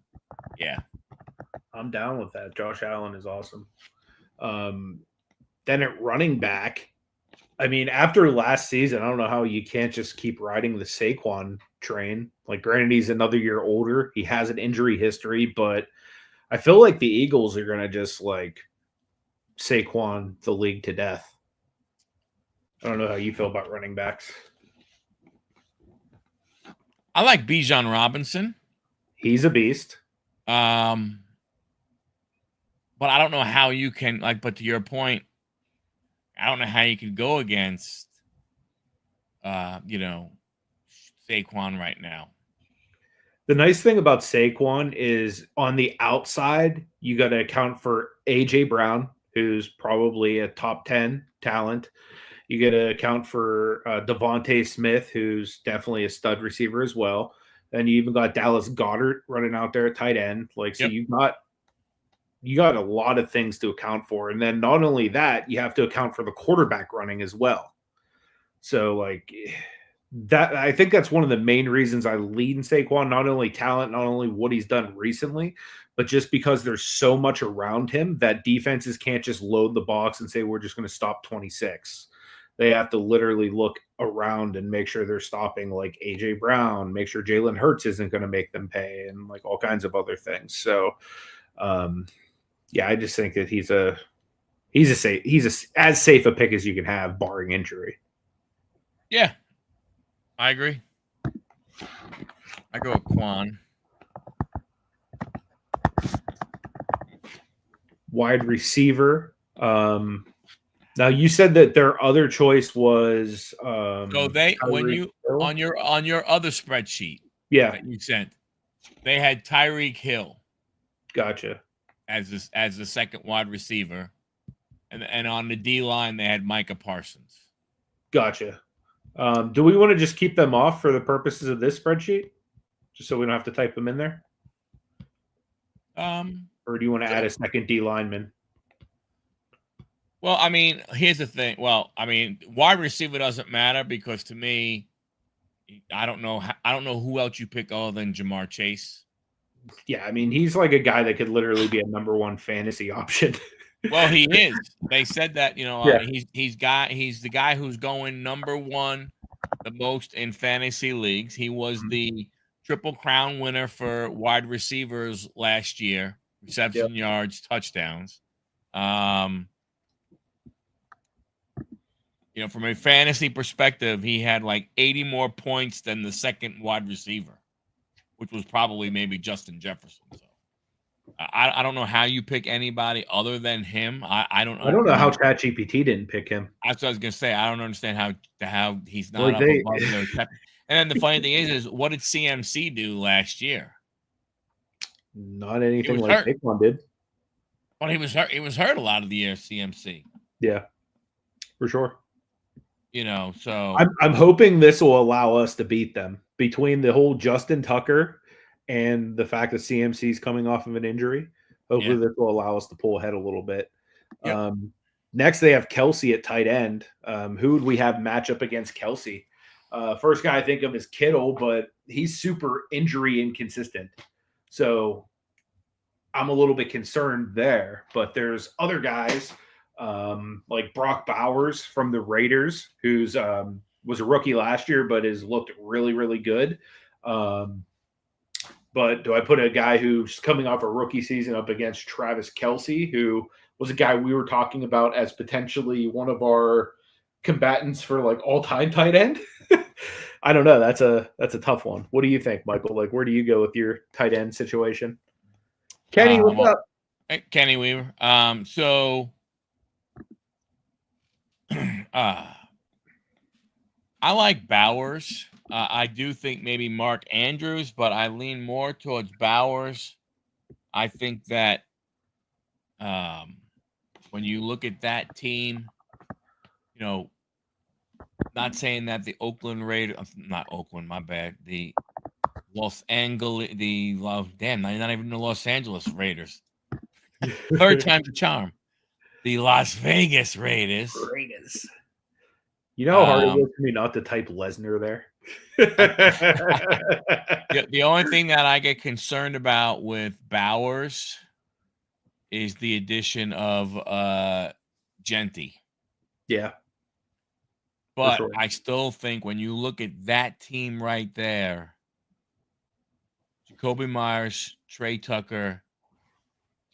I'm down with that. Josh Allen is awesome. Then at running back, I mean, after last season, I don't know how you can't just keep riding the Saquon train. Like, granted, he's another year older. He has an injury history, but I feel like the Eagles are going to just, like, Saquon the league to death. I don't know how you feel about running backs. I like Bijan Robinson. He's a beast. But I don't know how you can, but to your point, I don't know how you can go against, Saquon right now. The nice thing about Saquon is on the outside, you got to account for A.J. Brown, who's probably a top 10 talent. You got to account for Devontae Smith, who's definitely a stud receiver as well. Then you even got Dallas Goddard running out there at tight end. Like, so Yep. you got a lot of things to account for. And then not only that, you have to account for the quarterback running as well. So like that, I think that's one of the main reasons I lean Saquon, not only talent, not only what he's done recently, but just because there's so much around him that defenses can't just load the box and say, we're just going to stop 26. They have to literally look around and make sure they're stopping like AJ Brown, make sure Jalen Hurts isn't going to make them pay, and like all kinds of other things. So, yeah, I just think that he's as safe a pick as you can have, barring injury. Yeah, I agree. I go with Quan. Wide receiver. Now you said that their other choice was So they when Tyreek you Hill? on your other spreadsheet Yeah, that you sent, they had Tyreek Hill gotcha. as the second wide receiver, and on the D line they had Micah Parsons. Gotcha. Do we want to just keep them off for the purposes of this spreadsheet, just so we don't have to type them in there? Or do you want to add a second D lineman? Well, I mean, here's the thing. Well, I mean, wide receiver doesn't matter because to me, I don't know who else you pick other than Jamar Chase. Yeah, I mean, he's like a guy that could literally be a number one fantasy option. Well, he is. They said that, Yeah. he's the guy who's going number one the most in fantasy leagues. He was the Triple Crown winner for wide receivers last year, reception yards, touchdowns. From a fantasy perspective, he had like 80 more points than the second wide receiver, which was probably maybe Justin Jefferson. So I don't know how you pick anybody other than him. I don't know how ChatGPT didn't pick him. That's what I was gonna say. I don't understand how he's not Like up above their tech. And then the funny thing is what did CMC do last year? Not anything like Saquon did. Well, he was hurt. He was hurt a lot of the year, CMC. Yeah, for sure. So I'm hoping this will allow us to beat them between the whole Justin Tucker and the fact that CMC is coming off of an injury. Hopefully this will allow us to pull ahead a little bit. Yep. Next, they have Kelsey at tight end. Who would we have match up against Kelsey? First guy I think of is Kittle, but he's super injury inconsistent. So I'm a little bit concerned there. But there's other guys like Brock Bowers from the Raiders, who's was a rookie last year, but has looked really, really good. But do I put a guy who's coming off a rookie season up against Travis Kelce, who was a guy we were talking about as potentially one of our combatants for like all-time tight end? I don't know. That's a tough one. What do you think, Michael? Like, where do you go with your tight end situation? Kenny, what's up? Kenny Weaver. So I like Bowers. I do think maybe Mark Andrews, but I lean more towards Bowers. I think that when you look at that team, not saying that the Oakland Raiders, not Oakland, my bad, the Los Angeles, not even the Los Angeles Raiders. Third time's a charm. The Las Vegas Raiders. You know how hard it was for me not to type Lesnar there? The only thing that I get concerned about with Bowers is the addition of Genty. Yeah. But sure. I still think when you look at that team right there, Jacoby Myers, Trey Tucker,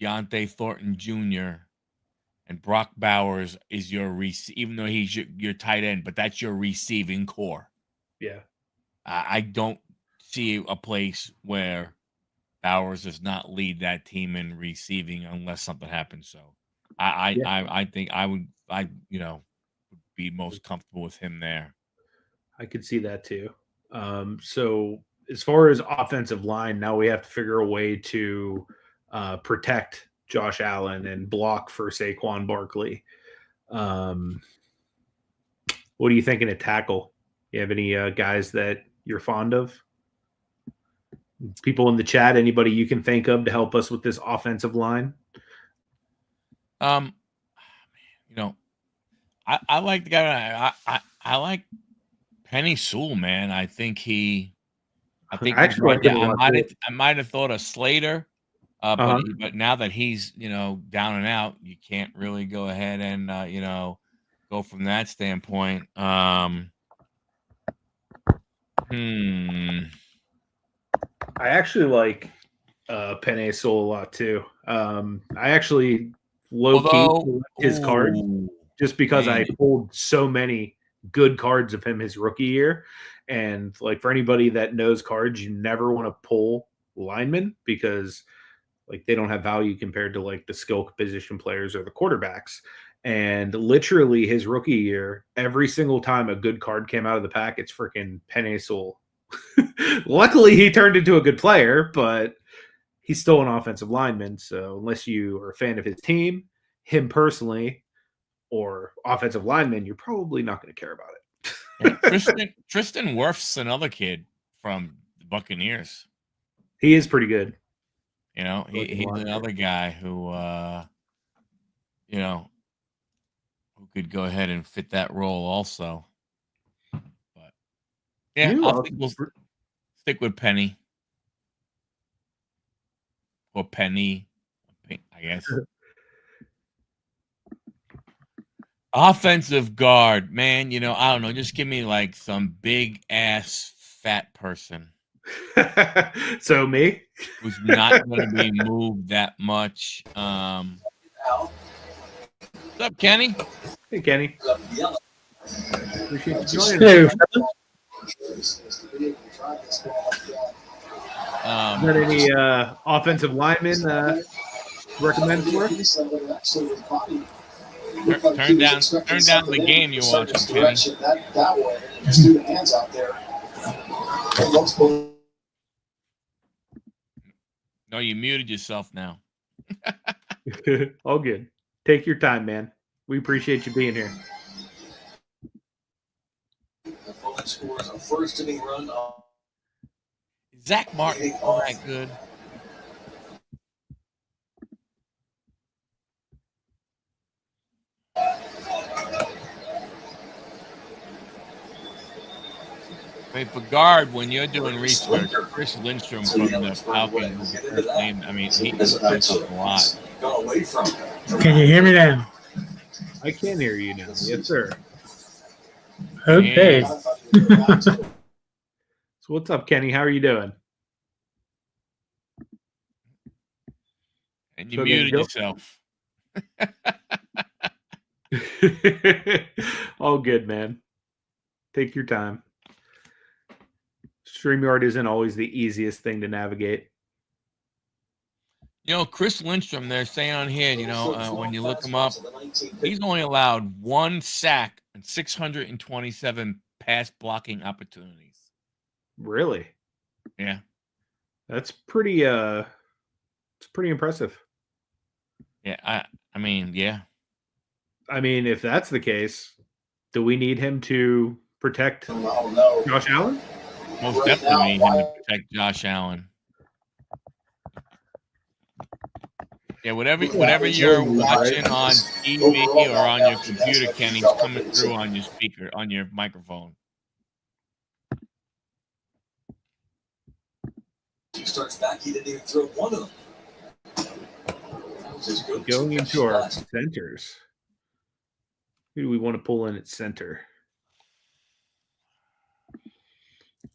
Deontay Thornton Jr., and Brock Bowers is your even though he's your tight end, but that's your receiving core. Yeah. I don't see a place where Bowers does not lead that team in receiving unless something happens. So I think I would be most comfortable with him there. I could see that too. So as far as offensive line, now we have to figure a way to protect Josh Allen and block for Saquon Barkley. What are you thinking at tackle? You have any guys that you're fond of? People in the chat, anybody you can think of to help us with this offensive line? Um, you know, I like the guy. I like Penny Sewell, man. I think he's I actually right like him there. a lot too. I might have thought of Slater, Uh-huh. but now that he's down and out, you can't really go ahead and go from that standpoint. Hmm. I actually like Penny Sewell a lot too. I actually low key Although, select his card ooh, just because man, I pulled so many good cards of him his rookie year. And like for anybody that knows cards, you never want to pull linemen because like they don't have value compared to like the skill position players or the quarterbacks. And literally his rookie year, every single time a good card came out of the pack, it's freaking Penny Sewell. Luckily, he turned into a good player, but he's still an offensive lineman. So unless you are a fan of his team, him personally, or offensive lineman, you're probably not going to care about yeah, it. Tristan Wirf's another kid from the Buccaneers. He is pretty good. He's another guy who you know who could go ahead and fit that role also. But yeah, we'll stick with Penny or Penny, I guess. Offensive guard, man. I don't know. Just give me like some big ass fat person So me, who's not going to be moved that much. What's up, Kenny? hey Kenny, appreciate you joining. Got any offensive linemen recommend for us? Turn down the game you're watching, Kenny. No, you muted yourself now. All good. Take your time, man. We appreciate you being here. Scores a first inning run. Zach Martin, all right, good. I mean, for guard, when you're doing research, Chris Lindstrom from the Falcons is the first name. I mean, he does a lot. Can you hear me now? I can hear you now. Yes, sir. Okay. So what's up, Kenny? How are you doing? And you muted yourself. All good, man. Take your time. StreamYard isn't always the easiest thing to navigate. Chris Lindstrom, they're saying on here, when you look him up, he's only allowed 1 sack and 627 pass blocking opportunities. Really? Yeah. That's pretty it's pretty impressive. Yeah, I mean, yeah. I mean, if that's the case, do we need him to protect Josh Allen? Most definitely need him to protect Josh Allen. Yeah, whatever you're watching on TV or on your computer, Kenny's coming through on your speaker, on your microphone. He starts back. He didn't even throw one of them. Going into our centers. Who do we want to pull in at center?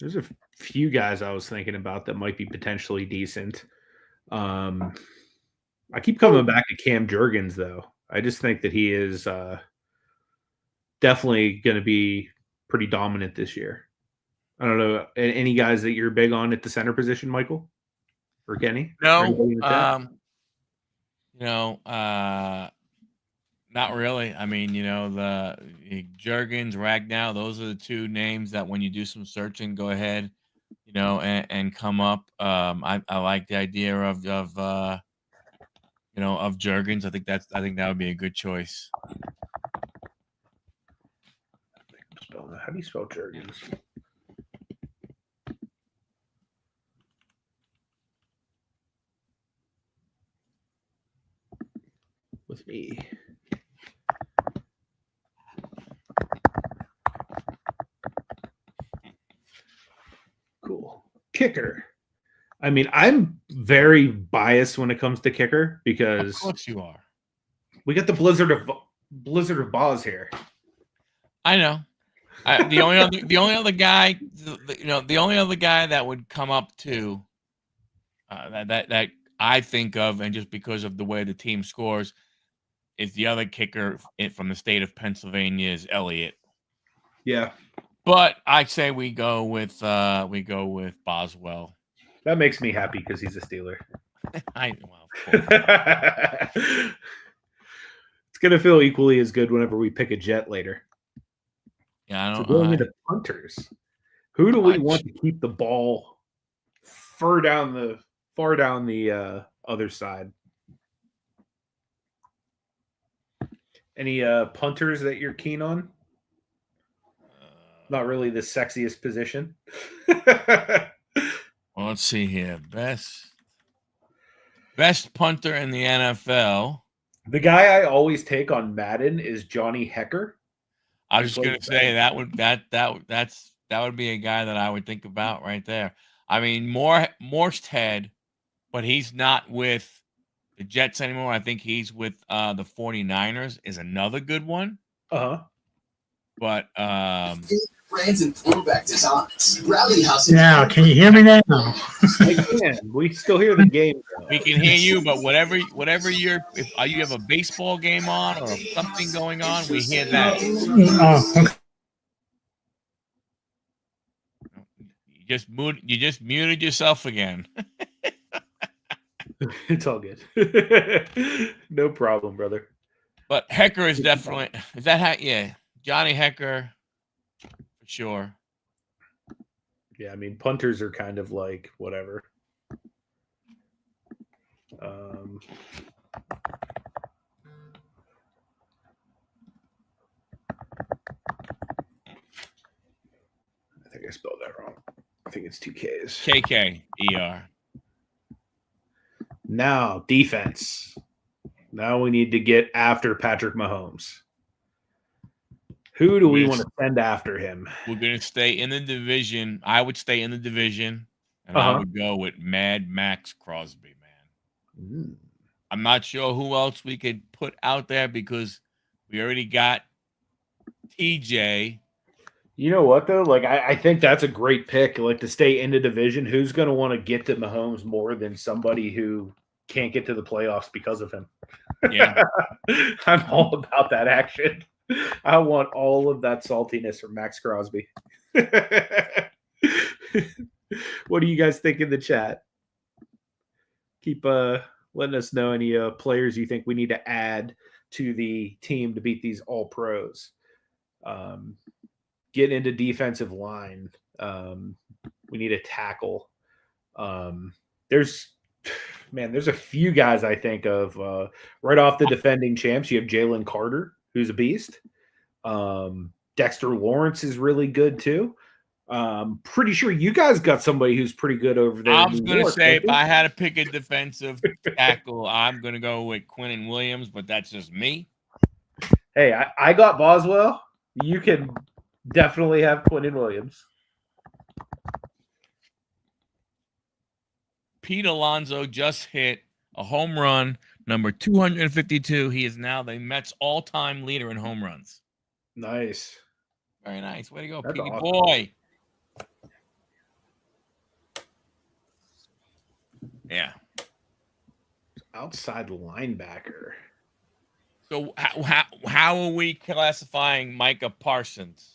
There's a few guys I was thinking about that might be potentially decent. I keep coming back to Cam Jurgens, though. I just think that he is definitely going to be pretty dominant this year. I don't know. Any guys that you're big on at the center position, Michael or Kenny? No, not really. I mean, the Jurgens, Ragnow, those are the two names that when you do some searching, go ahead, and come up. I like the idea of Jurgens. I think that would be a good choice. spell that? How do you spell Jurgens? With me. Cool. Kicker. I mean, I'm very biased when it comes to kicker Of because course you are. we got the Blizzard of Boz here. I know. The only other guy, the only other guy that would come up to that I think of, and just because of the way the team scores, is the other kicker from the state of Pennsylvania is Elliott. Yeah. But I say we go with Boswell. That makes me happy because he's a Steeler. Well, of course. It's gonna feel equally as good whenever we pick a Jet later. Yeah, I don't. So going into punters, who do we want to keep the ball far down the other side? Any punters that you're keen on? Not really the sexiest position. Well, let's see here. Best punter in the NFL. The guy I always take on Madden is Johnny Hecker. I was just gonna say that would be a guy that I would think about right there. I mean, Morstead, but he's not with the Jets anymore. I think he's with the 49ers is another good one. Uh-huh. But brands and throwback designs. Rally House. Now, can you hear me now? I can. We still hear the game. we can hear you, but whatever if you have a baseball game on or something going on, we hear that. Oh, okay. You just muted yourself again. It's all good. No problem, brother. But Hecker is definitely Johnny Hecker for sure. Yeah, I mean punters are kind of like whatever. I think I spelled that wrong. I think it's 2 Ks. KKER. Now, defense. Now we need to get after Patrick Mahomes. Who do we want to send after him? We're going to stay in the division. I would stay in the division, and I would go with Mad Max Crosby, man. I'm not sure who else we could put out there because we already got TJ. You know what, though? Like, I think that's a great pick. Like, to stay in the division, who's going to want to get to Mahomes more than somebody who can't get to the playoffs because of him? Yeah. I'm all about that action. I want all of that saltiness from Max Crosby. What do you guys think in the chat? Keep letting us know any players you think we need to add to the team to beat these all pros. Get into defensive line. We need a tackle. There's a few guys I think of right off the defending champs. You have Jalen Carter, who's a beast. Dexter Lawrence is really good too. Pretty sure you guys got somebody who's pretty good over there. I was going to say, if I had to pick a defensive tackle, I'm going to go with Quinnen Williams, but that's just me. Hey, I got Boswell. You can definitely have Quinnen Williams. Pete Alonso just hit a home run, number 252. He is now the Mets all-time leader in home runs. Nice. Very nice. Way to go, That's Petey awesome. boy. Yeah. Outside linebacker. So how are we classifying Micah Parsons?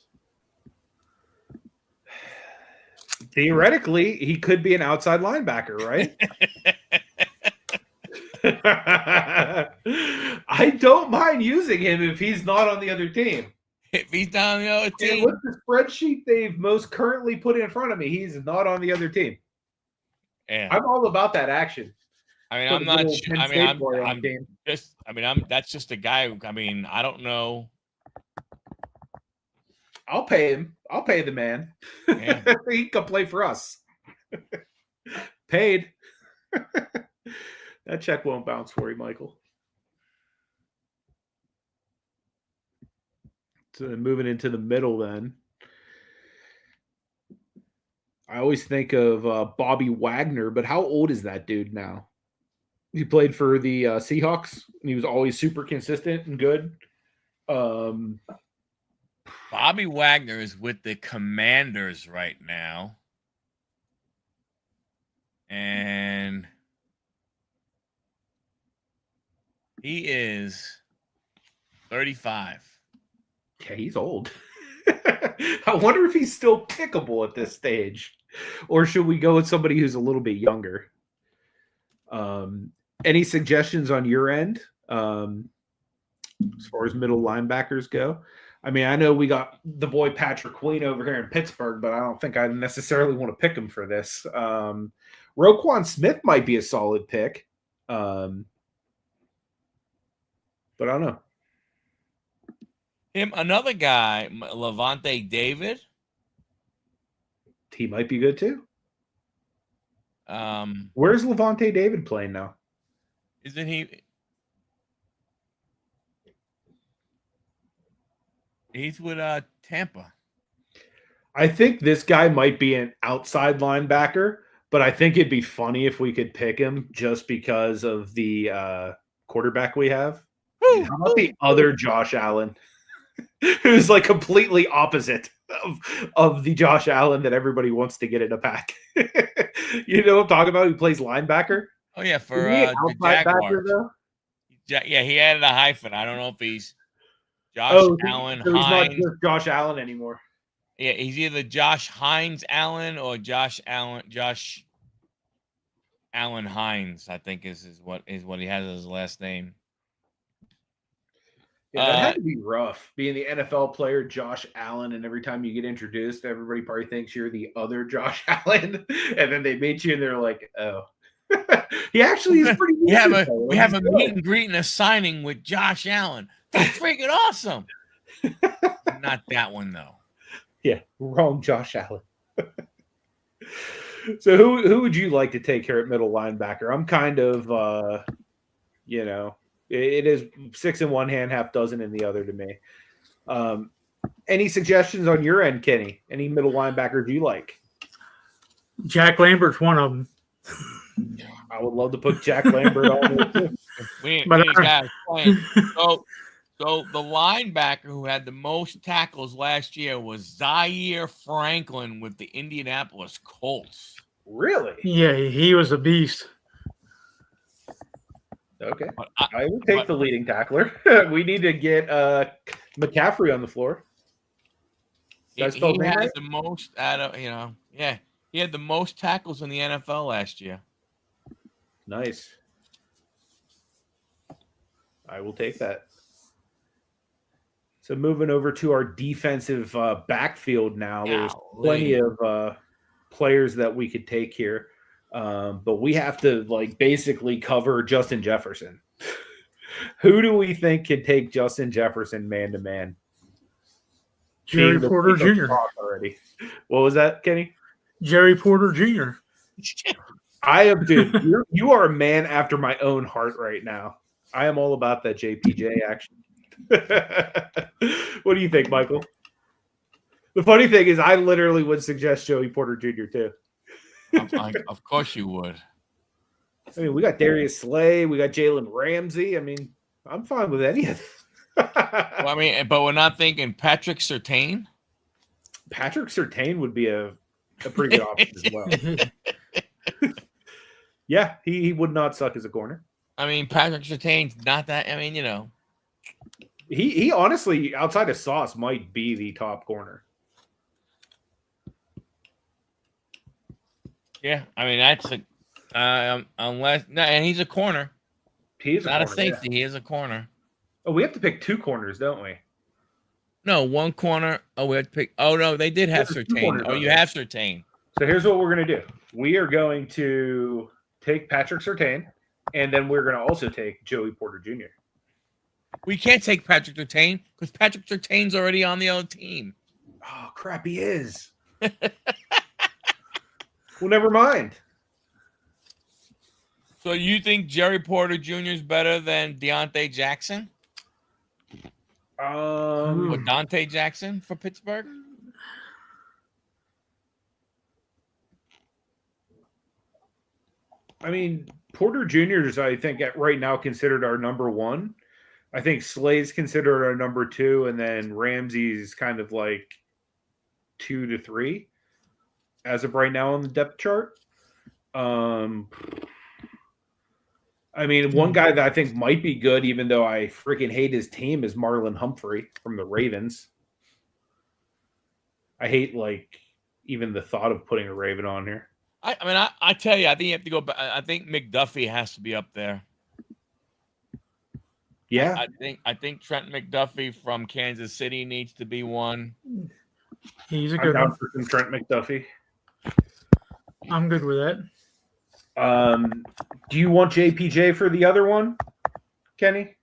Theoretically, he could be an outside linebacker, right? I don't mind using him if he's not on the other team. If he's not on the other team. What's the spreadsheet they've most currently put in front of me? He's not on the other team. Yeah. I'm all about that action. I mean, I'm not. That's just a guy who. I mean, I don't know. I'll pay him. I'll pay the man. Yeah. He can come play for us. Paid. That check won't bounce for you, Michael. So moving into the middle then. I always think of Bobby Wagner, but how old is that dude now? He played for the Seahawks, and he was always super consistent and good. Bobby Wagner is with the Commanders right now. And he is 35. Yeah, he's old. I wonder if he's still pickable at this stage. Or should we go with somebody who's a little bit younger? Any suggestions on your end as far as middle linebackers go? I mean, I know we got the boy Patrick Queen over here in Pittsburgh, but I don't think I necessarily want to pick him for this. Roquan Smith might be a solid pick. But I don't know. Another guy, Levante David. He might be good too. Um, Where's Levante David playing now? Isn't he? He's with Tampa. I think this guy might be an outside linebacker, but I think it'd be funny if we could pick him just because of the quarterback we have. How about the other Josh Allen, who's like completely opposite of the Josh Allen that everybody wants to get in a pack? You know what I'm talking about? He plays linebacker. Oh yeah, for Isn't he an the outside backer, Jaguars. though? Yeah, he added a hyphen. I don't know if he's Josh Allen so he's not Hines. just Josh Allen anymore. Yeah, he's either Josh Hines Allen or Josh Allen Hines, I think is what he has as his last name. Yeah, that had to be rough being the NFL player Josh Allen, and every time you get introduced, everybody probably thinks you're the other Josh Allen, and then they meet you and they're like, "Oh, he actually is pretty." We have a meet and greet and a signing with Josh Allen. That's freaking awesome. Not that one though. Yeah, wrong Josh Allen. So who would you like to take here at middle linebacker? I'm kind of, it is 6 in one hand, half dozen in the other to me. Any suggestions on your end, Kenny? Any middle linebacker do you like? Jack Lambert's one of them. I would love to put Jack Lambert on there too. We guys playing. So the linebacker who had the most tackles last year was Zaire Franklin with the Indianapolis Colts. Really? Yeah, he was a beast. Okay. I will take the leading tackler. We need to get McCaffrey on the floor. He had the most he had the most tackles in the NFL last year. Nice. I will take that. So moving over to our defensive backfield now. There's plenty of players that we could take here. But we have to basically cover Justin Jefferson. Who do we think can take Justin Jefferson man to man? Jerry Porter Jr. Already. What was that, Kenny? Jerry Porter Jr. I am, dude. You are a man after my own heart right now. I am all about that JPJ action. What do you think, Michael? The funny thing is, I literally would suggest Joey Porter Jr. too. Of course you would. I mean, we got Darius Slay, we got Jalen Ramsey. I mean, I'm fine with any of them. Well, I mean, but we're not thinking Patrick Surtain. Patrick Surtain would be a pretty good option as well. Yeah, he would not suck as a corner. I mean, Patrick Surtain's not that. I mean, he honestly, outside of Sauce, might be the top corner. Yeah, I mean that's and he's a corner. He's not a safety. Yeah. He is a corner. Oh, we have to pick 2 corners, don't we? No, 1 corner. Oh, we have to pick. Oh no, they did have Surtain. Oh, you have Surtain. So here's what we're gonna do. We are going to take Patrick Surtain, and then we're gonna also take Joey Porter Jr. We can't take Patrick Surtain because Patrick Surtain's already on the other team. Oh, crap, he is. Well, never mind. So you think Jerry Porter Jr. is better than Deontay Jackson or Dante Jackson for Pittsburgh? I mean, Porter Jr. is, I think, right now considered our number one. I think Slay's considered our number two, and then Ramsey's kind of like 2 to 3 as of right now on the depth chart. I mean, one guy that I think might be good, even though I freaking hate his team, is Marlon Humphrey from the Ravens. I hate even the thought of putting a Raven on here. I tell you, I think you have to go back. I think McDuffie has to be up there. Yeah, I think Trent McDuffie from Kansas City needs to be one. He's a good one. For some Trent McDuffie. I'm good with that. Do you want JPJ for the other one, Kenny?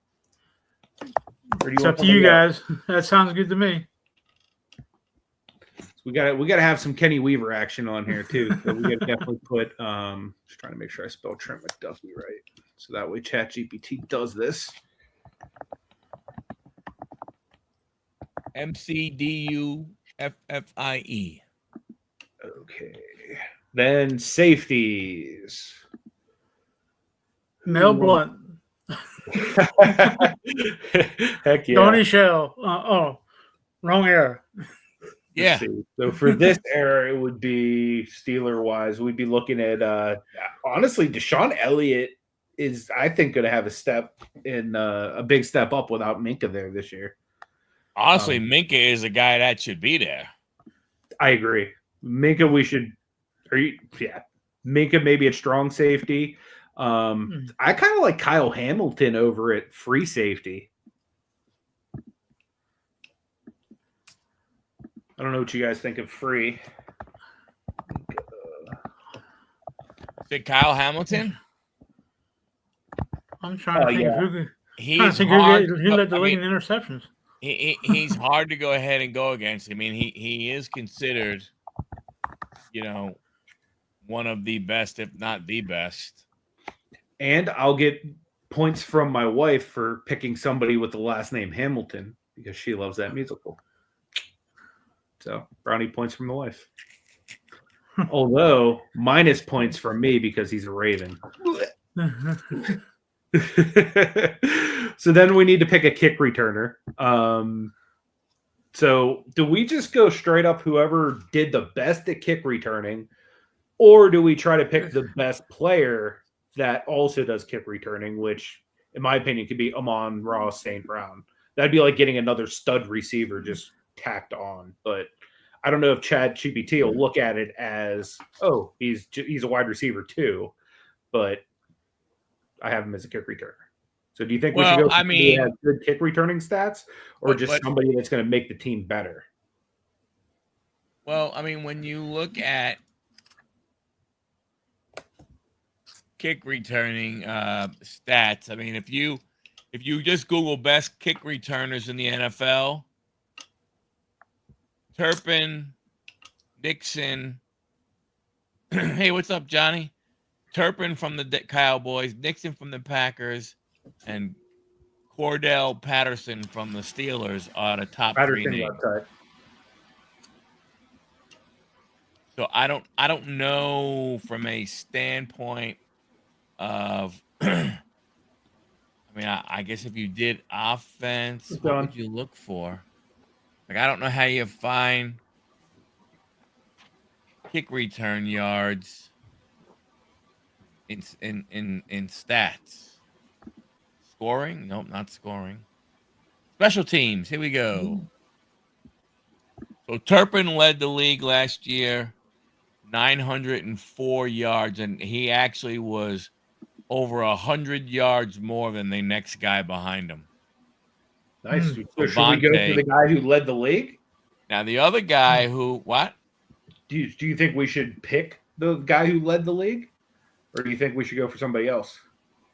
Or do It's up to you guys. That sounds good to me. We gotta have some Kenny Weaver action on here too. So we gotta definitely put. Just trying to make sure I spell Trent McDuffie right, so that way ChatGPT does this. McDuffie. Okay. Then safeties. Mel Blunt. Heck yeah. Donnie Shell. Wrong era. Yeah. So for this era, it would be Steeler wise. We'd be looking at honestly, Deshaun Elliott is, I think, going to have a big step up without Minka there this year. Honestly, Minka is a guy that should be there. I agree. Minka, Minka maybe a strong safety. I kind of like Kyle Hamilton over at free safety. I don't know what you guys think of free. Is it Kyle Hamilton? I'm trying to think of who. He led the league in interceptions. He's hard to go ahead and go against. I mean, he is considered, one of the best, if not the best. And I'll get points from my wife for picking somebody with the last name Hamilton because she loves that musical. So brownie points from the wife. Although minus points from me because he's a Raven. So then we need to pick a kick returner. So do we just go straight up whoever did the best at kick returning, or do we try to pick the best player that also does kick returning, which in my opinion could be Amon-Ra St. Brown? That'd be like getting another stud receiver just tacked on. But I don't know if ChatGPT will look at it as, oh, he's a wide receiver too, but I have him as a kick returner. So do you think we should go somebody who has good kick returning stats, or somebody that's going to make the team better? Well, I mean, when you look at kick returning stats, I mean, if you just Google best kick returners in the NFL, Turpin, Dixon. Hey, what's up, Johnny? Turpin from the Cowboys, Dixon from the Packers, and Cordell Patterson from the Steelers are the top three names. So I don't know from a standpoint of I mean, I guess if you did offense, what would you look for? Like, I don't know how you find kick return yards in stats. Scoring? Nope, not scoring. Special teams. Here we go. So Turpin led the league last year, 904 yards, and he actually was over 100 yards more than the next guy behind him. Nice. So should we go for the guy who led the league? Now the other guy who what? Do you think we should pick the guy who led the league, or do you think we should go for somebody else?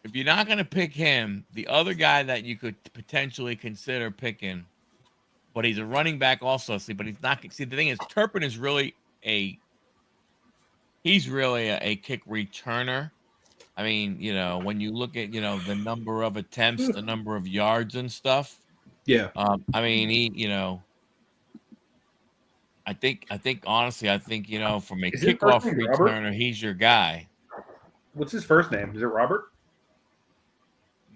If you're not going to pick him, the other guy that you could potentially consider picking but he's a running back also. See, but he's not. See, the thing is, Turpin is really he's really a kick returner. I mean, when you look at the number of attempts, the number of yards and stuff. Yeah. I mean, I think honestly, from a Is his first kickoff name Robert? returner, he's your guy. What's his first name? Is it Robert?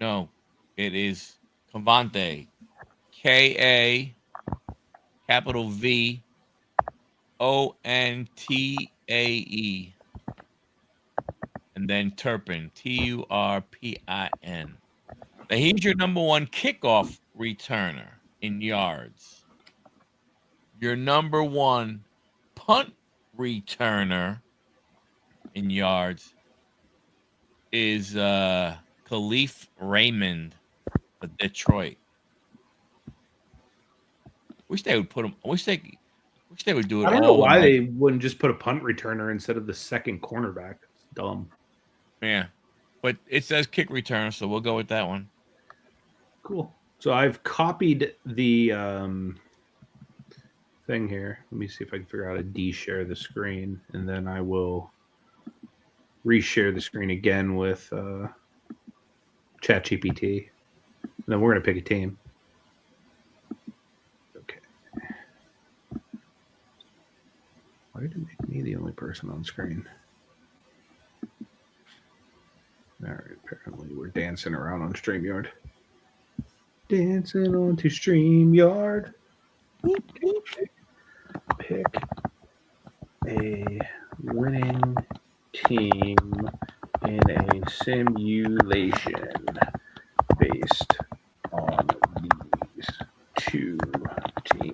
No, it is Cavante. K-A capital V O-N-T-A-E. And then Turpin. Turpin. Now, he's your number one kickoff returner in yards. Your number one punt returner in yards is Khalif Raymond of Detroit. Wish they would put him. Wish they would do it. I don't know why they wouldn't just put a punt returner instead of the second cornerback. It's dumb. Yeah, but it says kick returner, so we'll go with that one. Cool. So I've copied the thing here. Let me see if I can figure out how to de-share the screen, and then I will reshare the screen again with ChatGPT. And then we're going to pick a team. Okay. Why did it make me the only person on screen? All right, apparently we're dancing around on StreamYard. Dancing onto StreamYard. Pick a winning team in a simulation based on these two teams.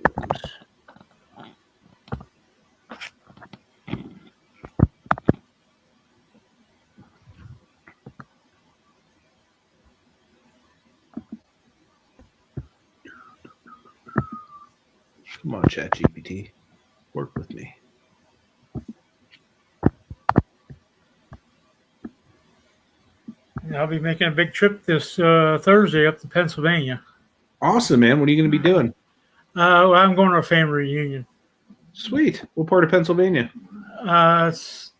Come on, ChatGPT. Work with me. I'll be making a big trip this Thursday up to Pennsylvania. Awesome, man. What are you going to be doing? I'm going to a family reunion. Sweet. What part of Pennsylvania? It's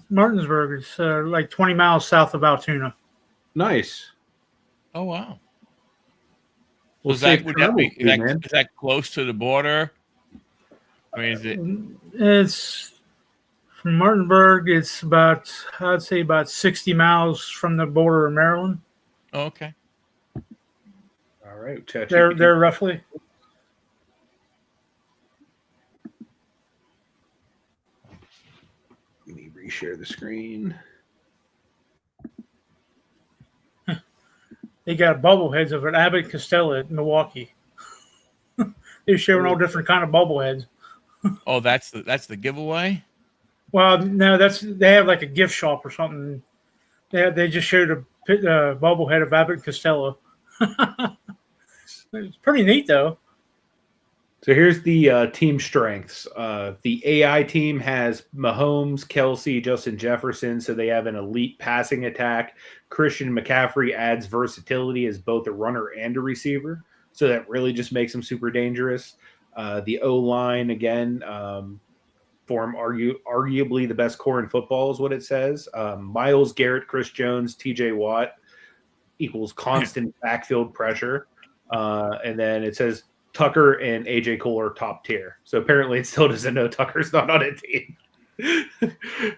Martinsburg. It's like 20 miles south of Altoona. Nice. Oh wow. Well, Is that close to the border? I mean, is it? It's from Martinsburg. It's about, I'd say, about 60 miles from the border of Maryland. Oh, okay. All right. They're roughly. Let me reshare the screen. They got bobbleheads of an Abbott Costello at Milwaukee. They're showing all different kind of bobbleheads. Oh, that's the giveaway. Well, no, they have like a gift shop or something. They just showed a bobblehead of Abbott Costello. It's pretty neat, though. So here's the team strengths. The AI team has Mahomes, Kelsey, Justin Jefferson, so they have an elite passing attack. Christian McCaffrey adds versatility as both a runner and a receiver, so that really just makes him super dangerous. The O-line, again, form arguably the best core in football is what it says. Myles Garrett, Chris Jones, TJ Watt equals constant backfield pressure. And then it says Tucker and AJ Cole are top tier. So apparently it still doesn't know Tucker's not on a team. So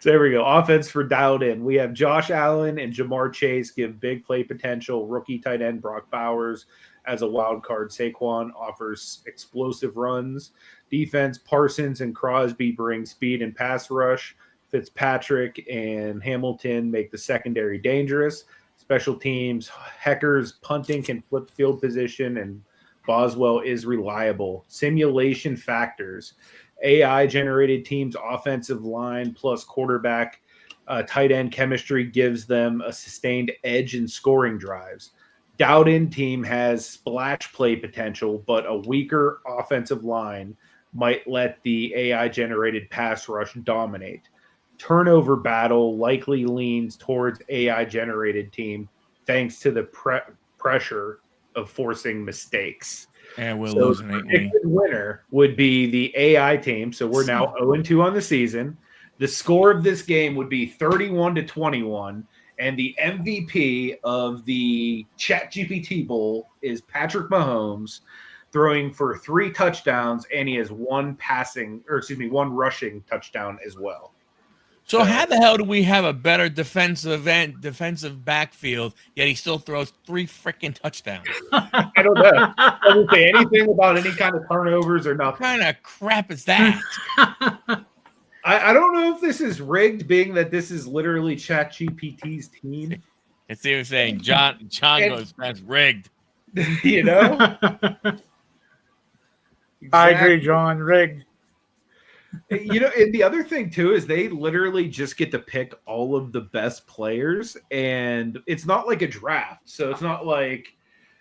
there we go. Offense for dialed in. We have Josh Allen and Jamar Chase give big play potential. Rookie tight end Brock Bowers as a wild card. Saquon offers explosive runs. Defense, Parsons and Crosby bring speed and pass rush. Fitzpatrick and Hamilton make the secondary dangerous. Special teams, Hecker's punting can flip field position, and Boswell is reliable. Simulation factors. AI-generated teams' offensive line plus quarterback tight end chemistry gives them a sustained edge in scoring drives. Dowden team has splash play potential, but a weaker offensive line might let the AI-generated pass rush dominate. Turnover battle likely leans towards AI-generated team thanks to the pressure of forcing mistakes. And we're So losing, the ain't we? predicted winner would be the AI team. So we're now 0-2 on the season. The score of this game would be 31-21. And the MVP of the ChatGPT Bowl is Patrick Mahomes, throwing for 3 touchdowns, and he has one rushing touchdown as well. So how the hell do we have a better defensive backfield, yet he still throws 3 freaking touchdowns? I don't know. Doesn't say anything about any kind of turnovers or What nothing. kind of crap is that? I don't know if this is rigged, being that this is literally ChatGPT's team. It's even saying John goes, that's rigged. You know? I agree, John. Rigged. You know, and the other thing too is they literally just get to pick all of the best players, and it's not like a draft. So it's not like,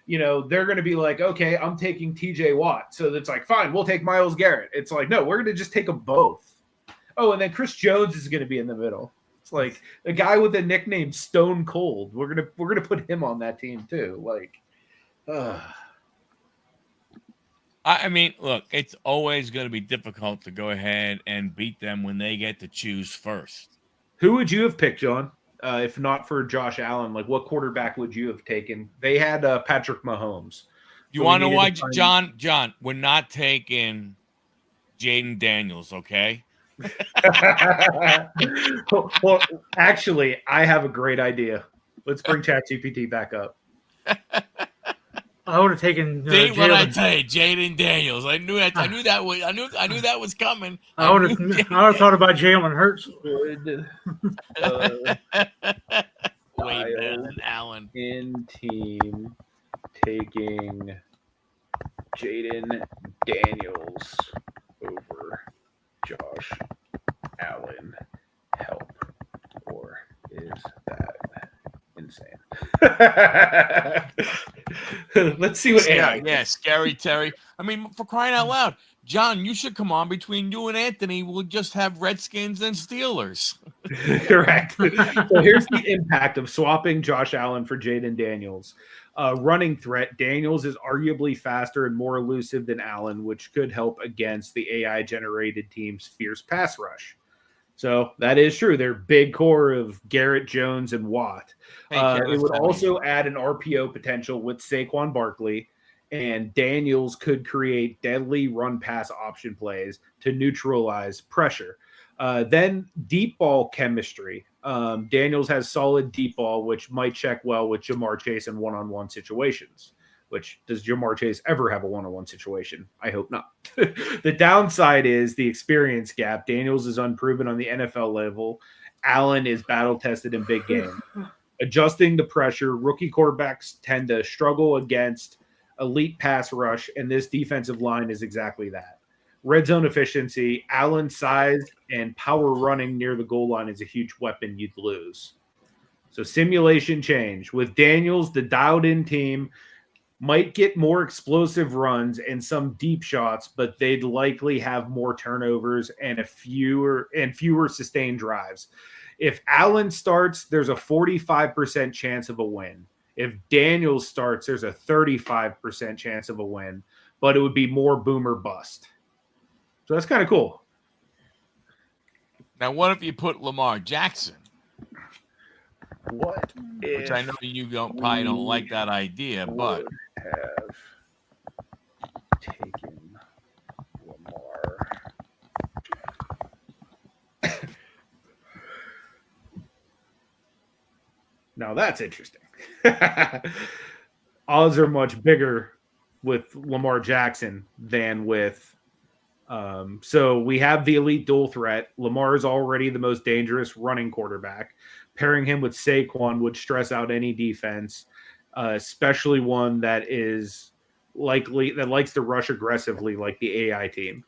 you know, they're going to be like, okay, I'm taking TJ Watt. So it's like, fine, we'll take Myles Garrett. It's like, no, we're going to just take them both. Oh, and then Chris Jones is going to be in the middle. It's like the guy with the nickname Stone Cold. We're gonna put him on that team too. Like, I mean, look, it's always going to be difficult to go ahead and beat them when they get to choose first. Who would you have picked, John? If not for Josh Allen, like what quarterback would you have taken? They had Patrick Mahomes. You want to know why, John? John, we're not taking Jaden Daniels, okay? Well, actually, I have a great idea. Let's bring ChatGPT back up. I would have taken. See what I tell you, Jaden Daniels. I knew that. I knew that was coming. I would have thought about Jalen Hurts. Way better than Allen. In team taking Jaden Daniels over Josh Allen. Help. Or is that insane? Let's see what Yeah, Scary Terry. I mean, for crying out loud, John, you should come on. Between you and Anthony, we'll just have Redskins and Steelers. Correct. So here's the impact of swapping Josh Allen for Jaden Daniels. Running threat, Daniels is arguably faster and more elusive than Allen, which could help against the AI-generated team's fierce pass rush. So that is true. Their big core of Garrett, Jones, and Watt. It would also add an RPO potential with Saquon Barkley, and Daniels could create deadly run-pass option plays to neutralize pressure. Then deep ball chemistry. Daniels has solid deep ball, which might check well with Jamar Chase in one-on-one situations. Which, does Jamar Chase ever have a one-on-one situation? I hope not. The downside is the experience gap. Daniels is unproven on the NFL level. Allen is battle-tested in big games. Adjusting to pressure, rookie quarterbacks tend to struggle against elite pass rush, and this defensive line is exactly that. Red zone efficiency, Allen's size, and power running near the goal line is a huge weapon you'd lose. So simulation change. With Daniels, the dialed-in team might get more explosive runs and some deep shots, but they'd likely have more turnovers and fewer sustained drives. If Allen starts, there's a 45% chance of a win. If Daniels starts, there's a 35% chance of a win, but it would be more boom or bust. So that's kind of cool. Now, what if you put Lamar Jackson? What? Which I know you probably don't like that idea, but have taken Lamar. Now that's interesting. Odds are much bigger with Lamar Jackson than with. So we have the elite dual threat. Lamar is already the most dangerous running quarterback. Pairing him with Saquon would stress out any defense, especially one that likes to rush aggressively like the AI team.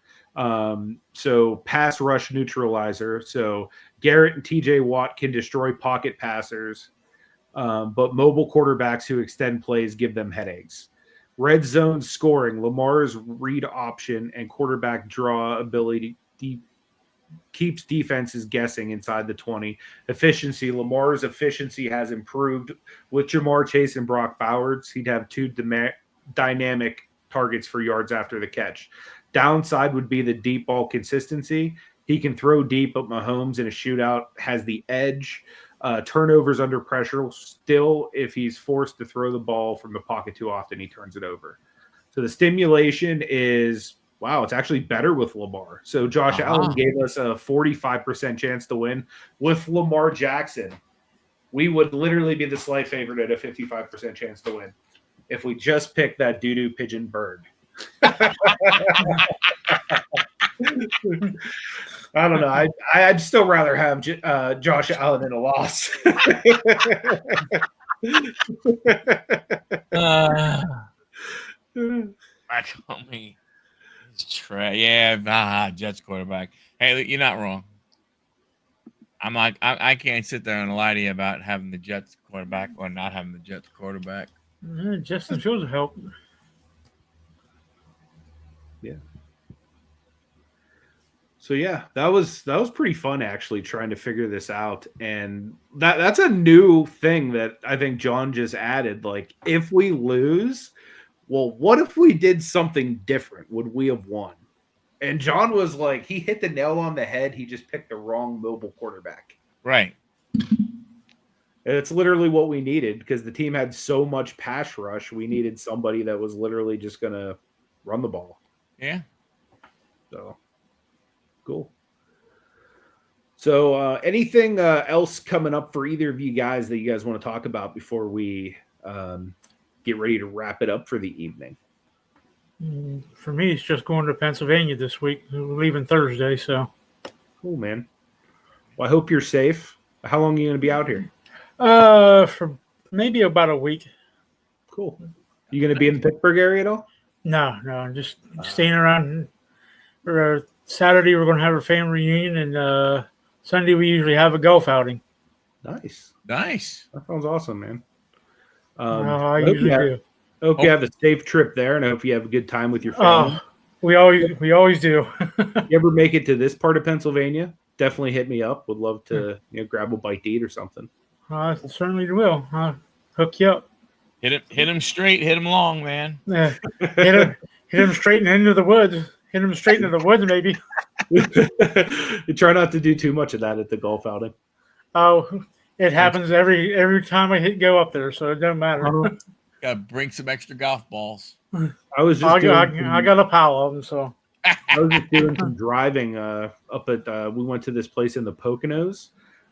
So pass rush neutralizer. So Garrett and TJ Watt can destroy pocket passers, but mobile quarterbacks who extend plays give them headaches. Red zone scoring, Lamar's read option and quarterback draw ability keeps defenses guessing inside the 20. Efficiency, Lamar's efficiency has improved with Jamar Chase and Brock Bowers. He'd have two dynamic targets for yards after the catch. Downside would be the deep ball consistency. He can throw deep, but Mahomes in a shootout has the edge. Turnovers under pressure still, if he's forced to throw the ball from the pocket too often, he turns it over. So the stimulation is, wow, it's actually better with Lamar. So Josh Allen gave us a 45% chance to win. With Lamar Jackson, we would literally be the slight favorite at a 55% chance to win if we just picked that doo-doo pigeon bird. I don't know. I'd still rather have Josh Allen in a loss. That's on me. Yeah, Jets quarterback. Hey, you're not wrong. I can't sit there and lie to you about having the Jets quarterback or not having the Jets quarterback. Justin Fields help. Yeah. So yeah, that was pretty fun actually trying to figure this out, and that's a new thing that I think John just added. Like, if we lose, well, what if we did something different? Would we have won? And John was like, he hit the nail on the head. He just picked the wrong mobile quarterback. Right. And it's literally what we needed because the team had so much pass rush. We needed somebody that was literally just going to run the ball. Yeah. So, cool. So, anything else coming up for either of you guys that you guys want to talk about before we get ready to wrap it up for the evening? For me, it's just going to Pennsylvania this week. We're leaving Thursday, so. Cool, man. Well, I hope you're safe. How long are you going to be out here? For maybe about a week. Cool. You going to be in the Pittsburgh area at all? No, I'm just staying around. For Saturday, we're going to have a family reunion, and Sunday we usually have a golf outing. Nice. That sounds awesome, man. I usually do. I hope you have a safe trip there, and I hope you have a good time with your family. We always do. You ever make it to this part of Pennsylvania? Definitely hit me up. Would love to grab a bite to eat or something. I certainly will. I'll hook you up. Hit him straight, hit him long, man. Yeah, hit him straight into the woods. Hit him straight into the woods, maybe. You try not to do too much of that at the golf outing. Oh, it happens every time I go up there, so it doesn't matter. Gotta bring some extra golf balls. I was just I got a pile of them, so. I was just doing some driving up at. We went to this place in the Poconos,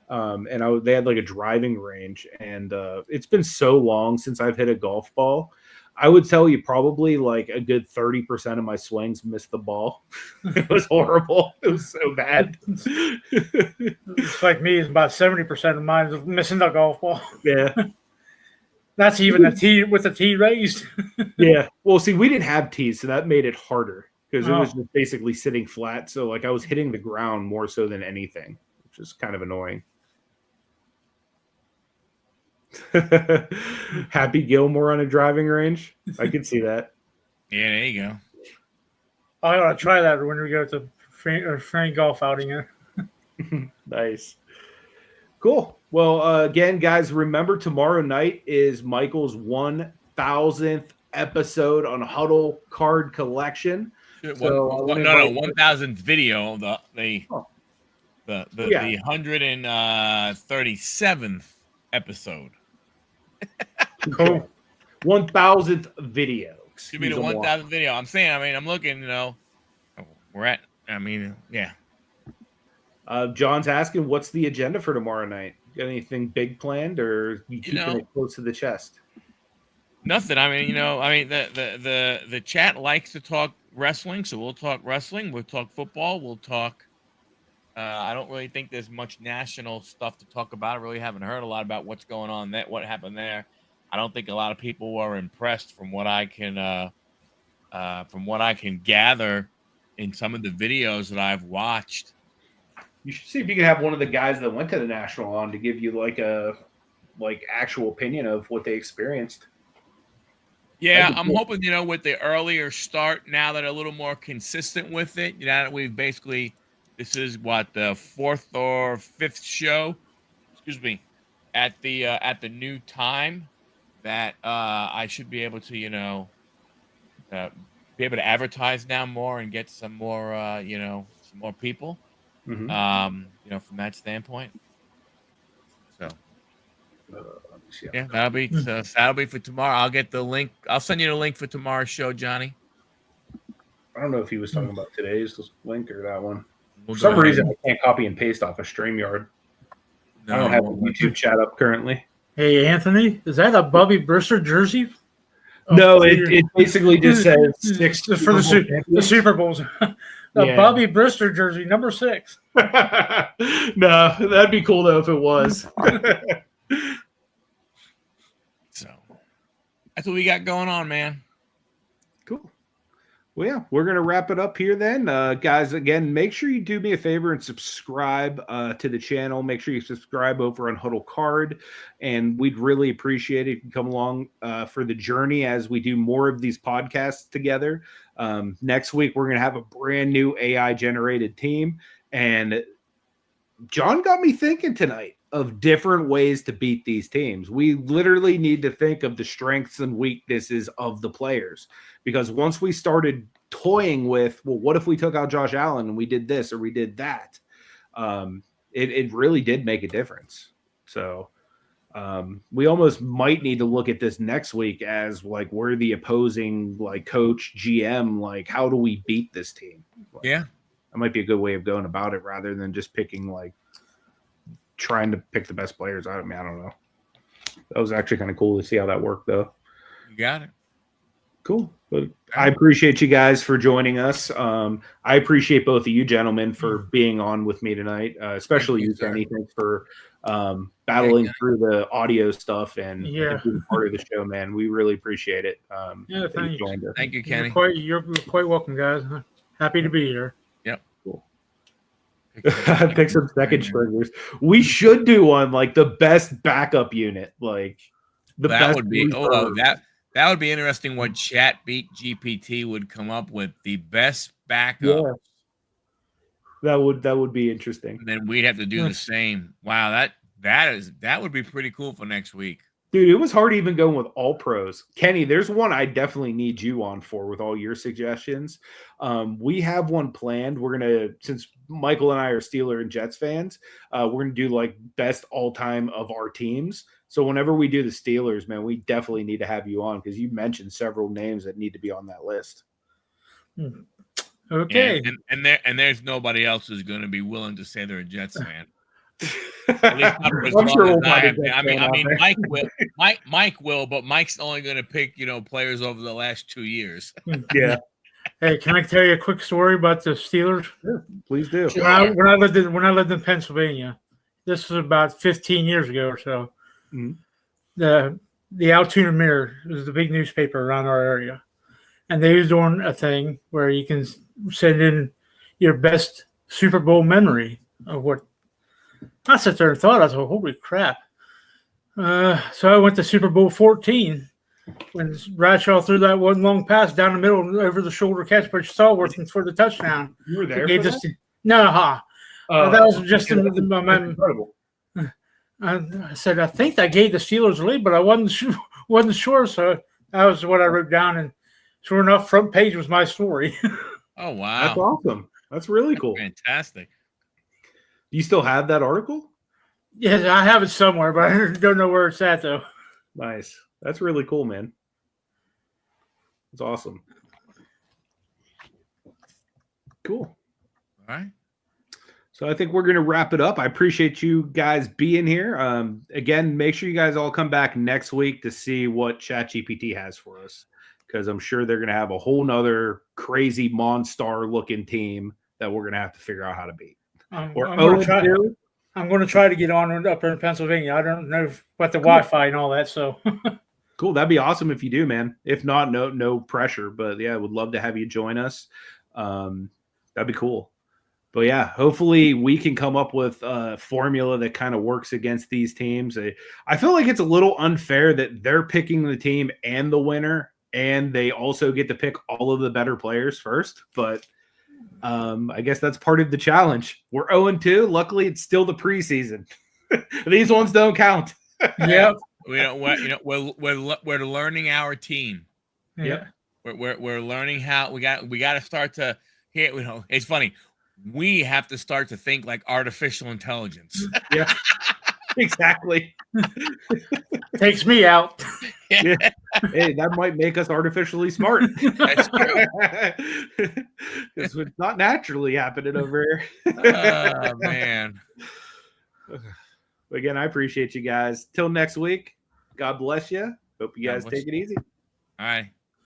and they had like a driving range, and it's been so long since I've hit a golf ball. I would tell you probably like a good 30% of my swings missed the ball. It was horrible. It was so bad. It's like me. It's about 70% of mine is missing the golf ball. Yeah. That's even a tee with the tee raised. Yeah. Well, see, we didn't have tees, so that made it harder because it was just basically sitting flat. So like I was hitting the ground more so than anything, which is kind of annoying. Happy Gilmore on a driving range. I could see that. Yeah, there you go. I gotta try that when we go to Frank golf outing. Nice. Cool. Well, again, guys, remember tomorrow night is Michael's 1,000th episode on Huddle Card Collection. So, 1,000th video. The 137th episth Cool. 1,000th video. Give me the 1,000th video. I'm saying. I'm looking. We're at. Yeah. John's asking, what's the agenda for tomorrow night? Got anything big planned, or you keeping it close to the chest? Nothing. The chat likes to talk wrestling, so we'll talk wrestling. We'll talk football. We'll talk. I don't really think there's much national stuff to talk about. I really haven't heard a lot about what's going on there, what happened there. I don't think a lot of people were impressed from what I can gather in some of the videos that I've watched. You should see if you can have one of the guys that went to the national on to give you actual opinion of what they experienced. Yeah, I'm hoping, with the earlier start, now that a little more consistent with it, that we've basically This is what, the 4th or 5th show, excuse me, at the new time that I should be able to, be able to advertise now more and get some more, some more people, Mhm. from that standpoint. So Let me see. yeah, that'll be for tomorrow. I'll get the link. I'll send you the link for tomorrow's show, Johnny. I don't know if he was talking about today's link or that one. We'll For go some ahead. reason, I can't copy and paste off a StreamYard. I don't have a YouTube chat up currently. Hey, Anthony, is that a Bobby Brister jersey? No, it basically just says 6 for the Super Bowls. Yeah. Bobby Brister jersey, number 6. No, that'd be cool though if it was. So that's what we got going on, man. Cool. Well, yeah, we're going to wrap it up here then. Guys, again, make sure you do me a favor and subscribe to the channel. Make sure you subscribe over on Huddle Card. And we'd really appreciate it if you come along for the journey as we do more of these podcasts together. Next week, we're going to have a brand new AI-generated team. And John got me thinking tonight of different ways to beat these teams. We literally need to think of the strengths and weaknesses of the players, because once we started toying with, well, what if we took out Josh Allen and we did this or we did that? It really did make a difference. So we almost might need to look at this next week as like, we're the opposing like coach, GM, like how do we beat this team? Like, Yeah. that might be a good way of going about it rather than just picking like trying to pick the best players out of me. I don't know. That was actually kind of cool to see how that worked though. You got it. Cool. But I appreciate you guys for joining us. I appreciate both of you gentlemen for being on with me tonight, especially you, Kenny. Thanks for battling through the audio stuff and being part of the show, man. We really appreciate it. Yeah, thank you. Thank you, Kenny. You're quite welcome, guys. Happy to be here. Yep. Cool. Pick some second stringers. We should do one like the best backup unit, like the that best would be that would be interesting. What Chat Beat GPT would come up with, the best backup. Yeah. That would be interesting. And then we'd have to do the same. Wow, that would be pretty cool for next week. Dude, it was hard even going with all pros. Kenny, there's one I definitely need you on for with all your suggestions. We have one planned. We're going to, since Michael and I are Steeler and Jets fans, we're going to do like best all time of our teams. So whenever we do the Steelers, man, we definitely need to have you on because you mentioned several names that need to be on that list. Okay. And there's nobody else who's going to be willing to say they're a Jets fan. At least not for as I'm long sure as we'll I find a am. Jets fan I mean, out there. Mike will, but Mike's only going to pick, players over the last 2 years. Yeah. Hey, can I tell you a quick story about the Steelers? Sure, please do. When I lived in Pennsylvania, this was about 15 years ago or so. Mm-hmm. The Altoona Mirror was the big newspaper around our area, and they was doing a thing where you can send in your best Super Bowl memory of what. I sat there and thought, I was like, holy crap. So I went to Super Bowl 14 when Bradshaw threw that one long pass down the middle over the shoulder catch by Stallworth for the touchdown. You were there for that? That was just incredible. I said, I think I gave the Steelers a lead, but I wasn't sure. So that was what I wrote down. And sure enough, front page was my story. Oh, wow. That's awesome. That's really cool. Fantastic. Do you still have that article? Yes, I have it somewhere, but I don't know where it's at, though. Nice. That's really cool, man. That's awesome. Cool. All right. So I think we're going to wrap it up. I appreciate you guys being here. Again, make sure you guys all come back next week to see what ChatGPT has for us, because I'm sure they're going to have a whole nother crazy monster-looking team that we're going to have to figure out how to beat. I'm going to try to get on up in Pennsylvania. I don't know about the Wi-Fi and all that. So cool. That'd be awesome if you do, man. If not, no pressure. But yeah, I would love to have you join us. That'd be cool. But yeah, hopefully we can come up with a formula that kind of works against these teams. I feel like it's a little unfair that they're picking the team and the winner, and they also get to pick all of the better players first. But I guess that's part of the challenge. We're 0-2. Luckily, it's still the preseason. These ones don't count. Yep. We don't. We're learning our team. Yeah. We're learning how we got to start to here. It's funny. We have to start to think like artificial intelligence. Yeah, exactly. Takes me out. Yeah. Hey, that might make us artificially smart. That's true. Because it's not naturally happening over here. Oh man. Again, I appreciate you guys. Till next week. God bless you. Hope you God guys bless take it easy. All right.